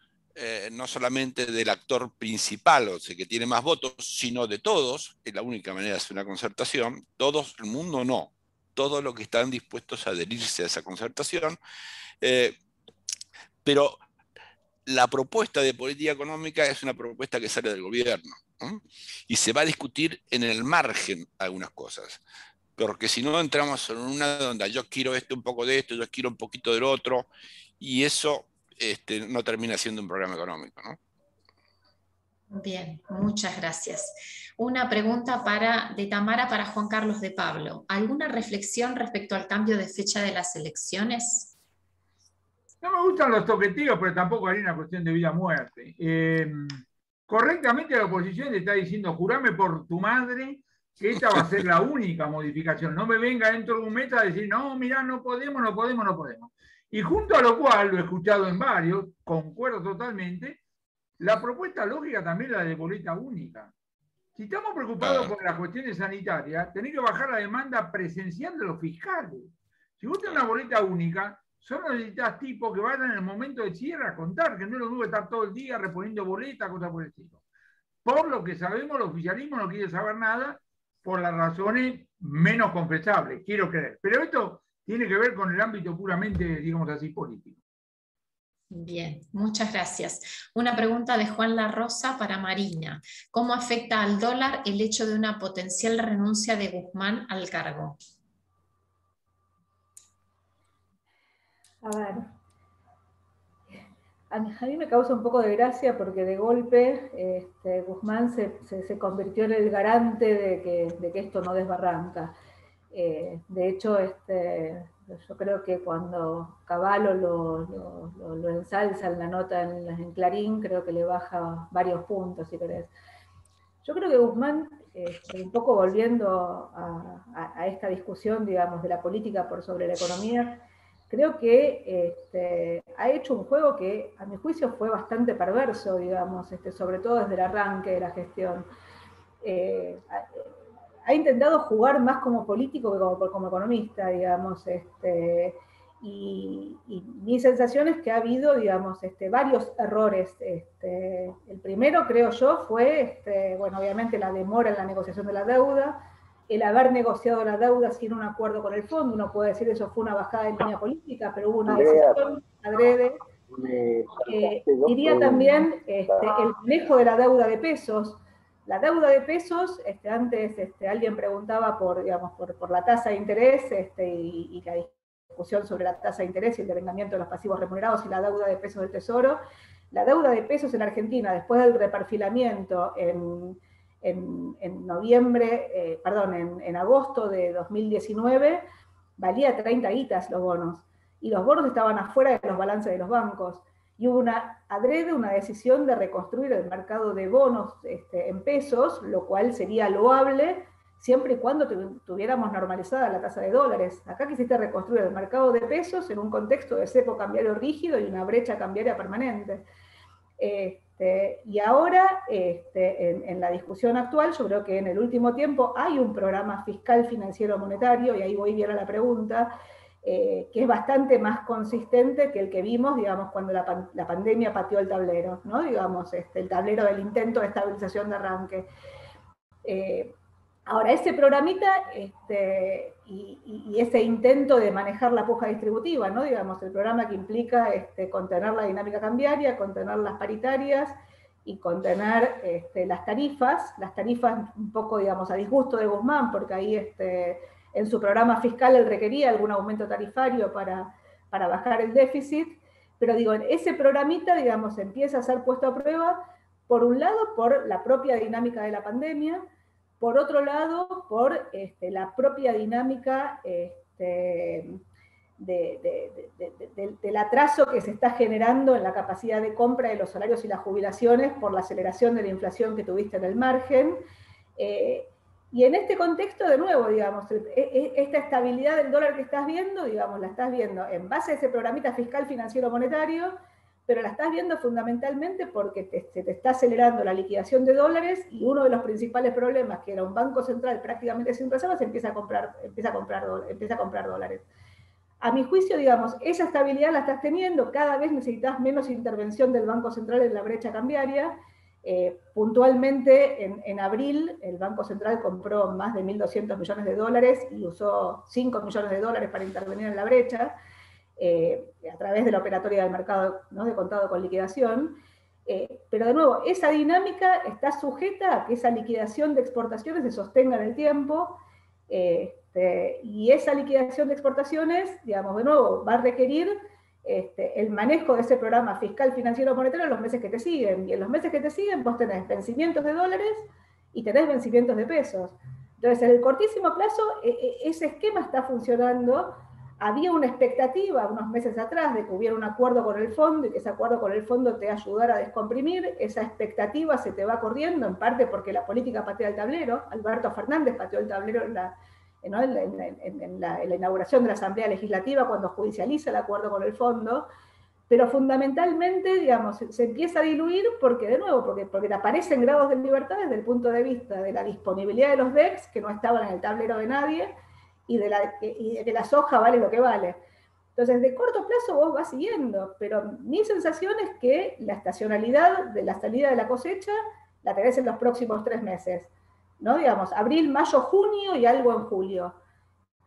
no solamente del actor principal, o sea, que tiene más votos, sino de todos. Es la única manera de hacer una concertación. Todos, el mundo no. Todos los que están dispuestos a adherirse a esa concertación. Pero la propuesta de política económica es una propuesta que sale del gobierno, ¿no? Y se va a discutir en el margen algunas cosas. Porque si no entramos en una donde yo quiero un poco de esto, yo quiero un poquito del otro, y eso no termina siendo un programa económico, ¿no? Bien, muchas gracias. Una pregunta de Tamara para Juan Carlos de Pablo. ¿Alguna reflexión respecto al cambio de fecha de las elecciones? No me gustan los toqueteos, pero tampoco hay una cuestión de vida o muerte. Correctamente la oposición le está diciendo, jurame por tu madre que esta va a ser la única modificación. No me venga dentro de un mes a decir, no, mirá, no podemos, no podemos, no podemos. Y junto a lo cual, lo he escuchado en varios, concuerdo totalmente, la propuesta lógica también es la de boleta única. Si estamos preocupados por las cuestiones sanitarias, tenés que bajar la demanda presencial de los fiscales. Si vos tenés una boleta única, solo necesitas tipos que vayan en el momento de cierre a contar, que no es lo mismo estar todo el día reponiendo boletas, cosas por el estilo. Por lo que sabemos, el oficialismo no quiere saber nada por las razones menos confesables, quiero creer. Pero esto tiene que ver con el ámbito puramente, digamos así, político. Bien, muchas gracias. Una pregunta de Juan La Rosa para Marina. ¿Cómo afecta al dólar el hecho de una potencial renuncia de Guzmán al cargo? A ver, a mí me causa un poco de gracia porque de golpe Guzmán se convirtió en el garante de que esto no desbarranca. De hecho, yo creo que cuando Cavallo lo ensalza en la nota en Clarín, creo que le baja varios puntos, si querés. Yo creo que Guzmán, un poco volviendo a esta discusión, digamos, de la política por sobre la economía, creo que ha hecho un juego que, a mi juicio, fue bastante perverso, digamos, sobre todo desde el arranque de la gestión. Ha intentado jugar más como político que como economista, digamos, y mi sensación es que ha habido, digamos, varios errores. El primero, creo yo, fue, bueno, obviamente la demora en la negociación de la deuda, el haber negociado la deuda sin un acuerdo con el fondo. Uno puede decir que eso fue una bajada de línea política, pero hubo una decisión adrede. Diría también el manejo de la deuda de pesos. La deuda de pesos, antes alguien preguntaba por la tasa de interés y la discusión sobre la tasa de interés y el devengamiento de los pasivos remunerados y la deuda de pesos del Tesoro. La deuda de pesos en Argentina, después del reperfilamiento en noviembre, en agosto de 2019, valía 30 guitas los bonos. Y los bonos estaban afuera de los balances de los bancos. Y hubo una decisión de reconstruir el mercado de bonos en pesos, lo cual sería loable siempre y cuando tuviéramos normalizada la tasa de dólares. Acá quisiste reconstruir el mercado de pesos en un contexto de cepo cambiario rígido y una brecha cambiaria permanente. Y ahora, en la discusión actual, yo creo que en el último tiempo hay un programa fiscal financiero monetario, y ahí voy bien a la pregunta, que es bastante más consistente que el que vimos, digamos, cuando la pandemia pateó el tablero, ¿no? Digamos, el tablero del intento de estabilización de arranque. Ahora, ese programita y ese intento de manejar la puja distributiva, ¿no? Digamos, el programa que implica contener la dinámica cambiaria, contener las paritarias y contener las tarifas un poco, digamos, a disgusto de Guzmán, porque ahí en su programa fiscal él requería algún aumento tarifario para bajar el déficit, pero digo, ese programita, digamos, empieza a ser puesto a prueba, por un lado, por la propia dinámica de la pandemia, por otro lado, por la propia dinámica del atraso que se está generando en la capacidad de compra de los salarios y las jubilaciones por la aceleración de la inflación que tuviste en el margen. Y en este contexto, de nuevo, digamos, esta estabilidad del dólar que estás viendo, digamos, la estás viendo en base a ese programita fiscal financiero monetario, pero la estás viendo fundamentalmente porque se te está acelerando la liquidación de dólares y uno de los principales problemas, que era un banco central prácticamente sin reservas, empieza a comprar dólares. A mi juicio, digamos, esa estabilidad la estás teniendo, cada vez necesitas menos intervención del Banco Central en la brecha cambiaria. Puntualmente, en abril, el Banco Central compró más de 1.200 millones de dólares y usó 5 millones de dólares para intervenir en la brecha, a través de la operatoria del mercado, ¿no?, de contado con liquidación. Pero de nuevo, esa dinámica está sujeta a que esa liquidación de exportaciones se sostenga en el tiempo, y esa liquidación de exportaciones, digamos, de nuevo, va a requerir el manejo de ese programa fiscal financiero monetario en los meses que te siguen, y en los meses que te siguen vos tenés vencimientos de dólares y tenés vencimientos de pesos. Entonces, en el cortísimo plazo, ese esquema está funcionando. Había una expectativa unos meses atrás de que hubiera un acuerdo con el fondo y que ese acuerdo con el fondo te ayudara a descomprimir. Esa expectativa se te va corriendo, en parte porque la política patea el tablero. Alberto Fernández pateó el tablero en la inauguración de la Asamblea Legislativa cuando judicializa el acuerdo con el fondo, pero fundamentalmente, digamos, se empieza a diluir porque, de nuevo, porque te aparecen grados de libertad desde el punto de vista de la disponibilidad de los DEX, que no estaban en el tablero de nadie, y de que la soja vale lo que vale. Entonces, de corto plazo vos vas siguiendo, pero mi sensación es que la estacionalidad de la salida de la cosecha la tenés en los próximos 3 meses, ¿no? Digamos, abril, mayo, junio y algo en julio.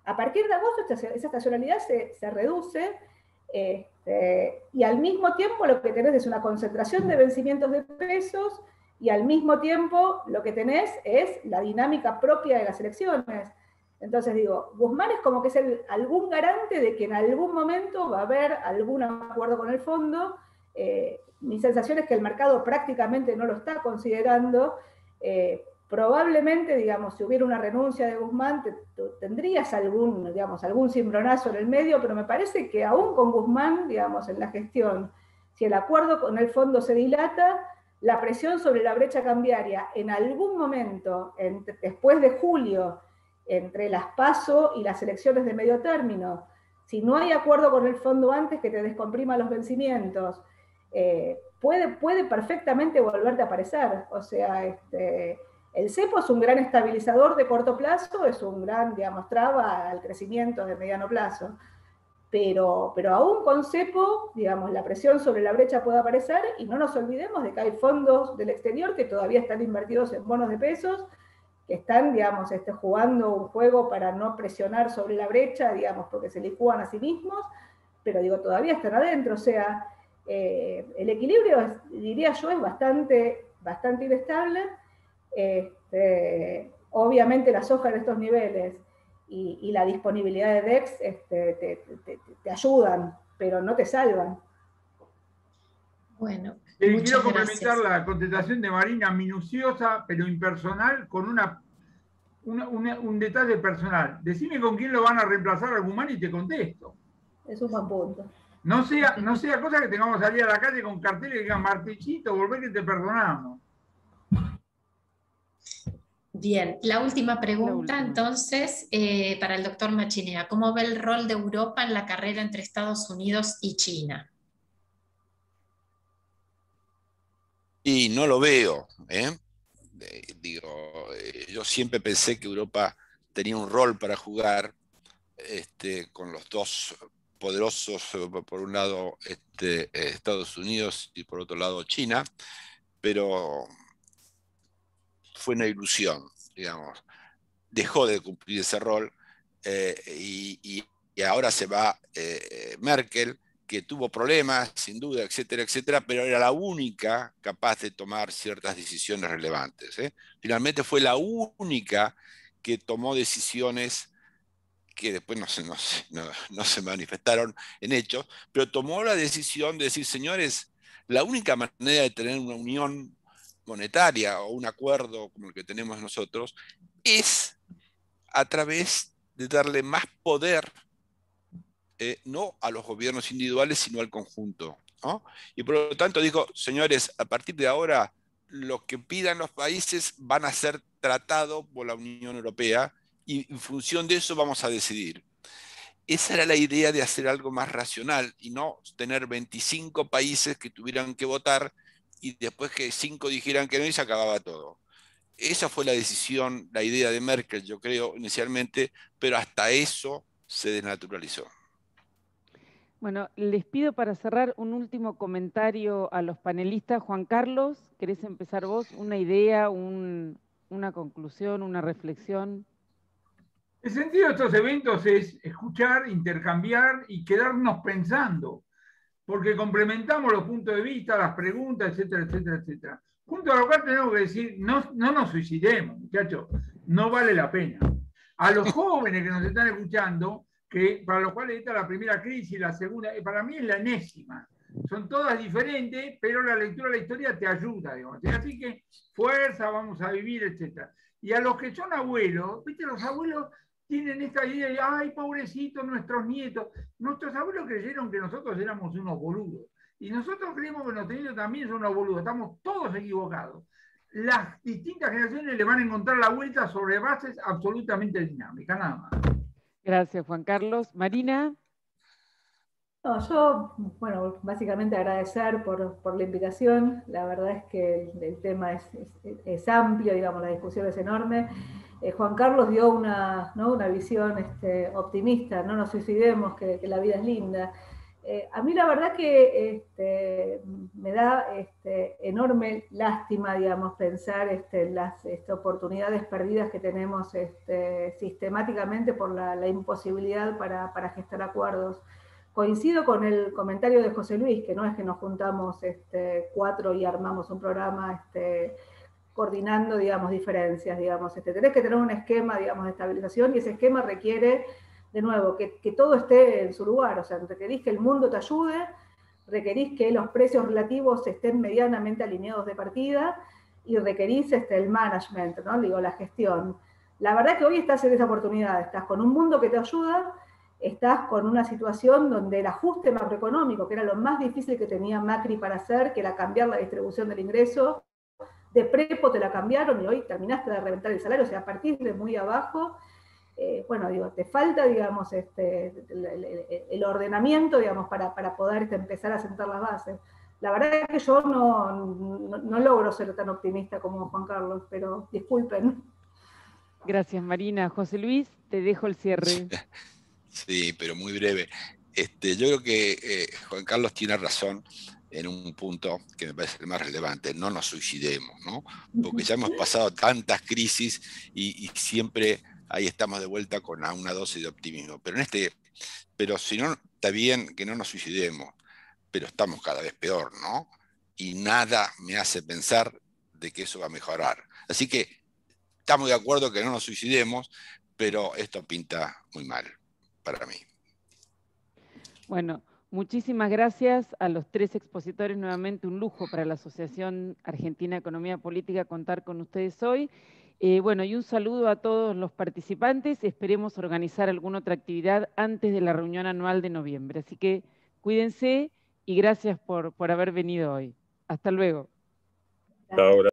A partir de agosto esa estacionalidad se reduce, y al mismo tiempo lo que tenés es una concentración de vencimientos de pesos, y al mismo tiempo lo que tenés es la dinámica propia de las elecciones. Entonces digo, Guzmán es como que es algún garante de que en algún momento va a haber algún acuerdo con el fondo. Mi sensación es que el mercado prácticamente no lo está considerando. Probablemente, digamos, si hubiera una renuncia de Guzmán, tendrías algún cimbronazo en el medio, pero me parece que aún con Guzmán, digamos, en la gestión, si el acuerdo con el fondo se dilata, la presión sobre la brecha cambiaria en algún momento, después de julio, entre las PASO y las elecciones de medio término, si no hay acuerdo con el fondo antes que te descomprima los vencimientos, puede perfectamente volverte a aparecer. O sea, el cepo es un gran estabilizador de corto plazo, es un gran, digamos, traba al crecimiento de mediano plazo, pero aún con cepo, digamos, la presión sobre la brecha puede aparecer, y no nos olvidemos de que hay fondos del exterior que todavía están invertidos en bonos de pesos, que están, digamos, jugando un juego para no presionar sobre la brecha, digamos, porque se licúan a sí mismos, pero digo, todavía están adentro. O sea, el equilibrio, diría yo, es bastante inestable. Obviamente la soja en estos niveles y la disponibilidad de DEX te ayudan, pero no te salvan. Bueno, quiero complementar la contestación de Marina, minuciosa pero impersonal, con un detalle personal. Decime con quién lo van a reemplazar a Guzmán y te contesto. Es un buen punto. No sea cosa que tengamos que salir a la calle con carteles que digan Martechito, volvé que te perdonamos. Bien, la última pregunta entonces para el doctor Machinea. ¿Cómo ve el rol de Europa en la carrera entre Estados Unidos y China? Y no lo veo, yo siempre pensé que Europa tenía un rol para jugar, con los dos poderosos, por un lado Estados Unidos y por otro lado China, pero fue una ilusión. digamos, dejó de cumplir ese rol y ahora se va Merkel, que tuvo problemas, sin duda, etcétera, etcétera, pero era la única capaz de tomar ciertas decisiones relevantes. Finalmente fue la única que tomó decisiones que después no se manifestaron en hechos, pero tomó la decisión de decir, señores, la única manera de tener una unión monetaria o un acuerdo como el que tenemos nosotros es a través de darle más poder, no a los gobiernos individuales, sino al conjunto, ¿no? Y por lo tanto dijo, señores, a partir de ahora, lo que pidan los países van a ser tratados por la Unión Europea y en función de eso vamos a decidir. Esa era la idea de hacer algo más racional y no tener 25 países que tuvieran que votar y después que 5 dijeran que no y se acababa todo. Esa fue la decisión, la idea de Merkel, yo creo, inicialmente, pero hasta eso se desnaturalizó. Bueno, les pido para cerrar un último comentario a los panelistas. Juan Carlos, ¿querés empezar vos? ¿Una idea, una conclusión, una reflexión? El sentido de estos eventos es escuchar, intercambiar y quedarnos pensando, porque complementamos los puntos de vista, las preguntas, etcétera, etcétera, etcétera. Junto a lo cual tenemos que decir, no nos suicidemos, muchachos, no vale la pena. A los jóvenes que nos están escuchando, que para los cuales esta es la primera crisis, la segunda, para mí es la enésima. Son todas diferentes, pero la lectura de la historia te ayuda, digamos. Así que fuerza, vamos a vivir, etcétera. Y a los que son abuelos, viste, los abuelos tienen esta idea de, ay, pobrecitos nuestros nietos. Nuestros abuelos creyeron que nosotros éramos unos boludos. Y nosotros creemos que nuestros nietos también son unos boludos. Estamos todos equivocados. Las distintas generaciones le van a encontrar la vuelta sobre bases absolutamente dinámicas, nada más. Gracias, Juan Carlos. Marina. No, yo, bueno, básicamente agradecer por la invitación. La verdad es que el tema es amplio, digamos, la discusión es enorme. Juan Carlos dio una visión optimista, no nos suicidemos, que la vida es linda. A mí la verdad que me da enorme lástima, digamos, pensar en las oportunidades perdidas que tenemos sistemáticamente por la imposibilidad para gestar acuerdos. Coincido con el comentario de José Luis, que no es que nos juntamos 4 y armamos un programa coordinando, digamos, diferencias, digamos. Tenés que tener un esquema, digamos, de estabilización y ese esquema requiere, de nuevo, que todo esté en su lugar. O sea, requerís que el mundo te ayude, requerís que los precios relativos estén medianamente alineados de partida y requerís el management, ¿no? Digo, la gestión. La verdad que hoy estás en esa oportunidad, estás con un mundo que te ayuda, estás con una situación donde el ajuste macroeconómico, que era lo más difícil que tenía Macri para hacer, que era cambiar la distribución del ingreso, de prepo te la cambiaron y hoy terminaste de reventar el salario, o sea, a partir de muy abajo, bueno, digo, te falta, digamos, el ordenamiento, digamos, para poder empezar a sentar las bases. La verdad es que yo no logro ser tan optimista como Juan Carlos, pero disculpen. Gracias, Marina. José Luis, te dejo el cierre. Sí, pero muy breve. Yo creo que Juan Carlos tiene razón en un punto que me parece el más relevante. No nos suicidemos, ¿no? Porque ya hemos pasado tantas crisis y siempre ahí estamos de vuelta con una dosis de optimismo. Pero si no, está bien que no nos suicidemos, pero estamos cada vez peor, ¿no? Y nada me hace pensar de que eso va a mejorar. Así que estamos de acuerdo que no nos suicidemos, pero esto pinta muy mal para mí. Bueno, muchísimas gracias a los 3 expositores. Nuevamente un lujo para la Asociación Argentina de Economía Política contar con ustedes hoy. Bueno, y un saludo a todos los participantes. Esperemos organizar alguna otra actividad antes de la reunión anual de noviembre. Así que cuídense y gracias por haber venido hoy. Hasta luego. Chao.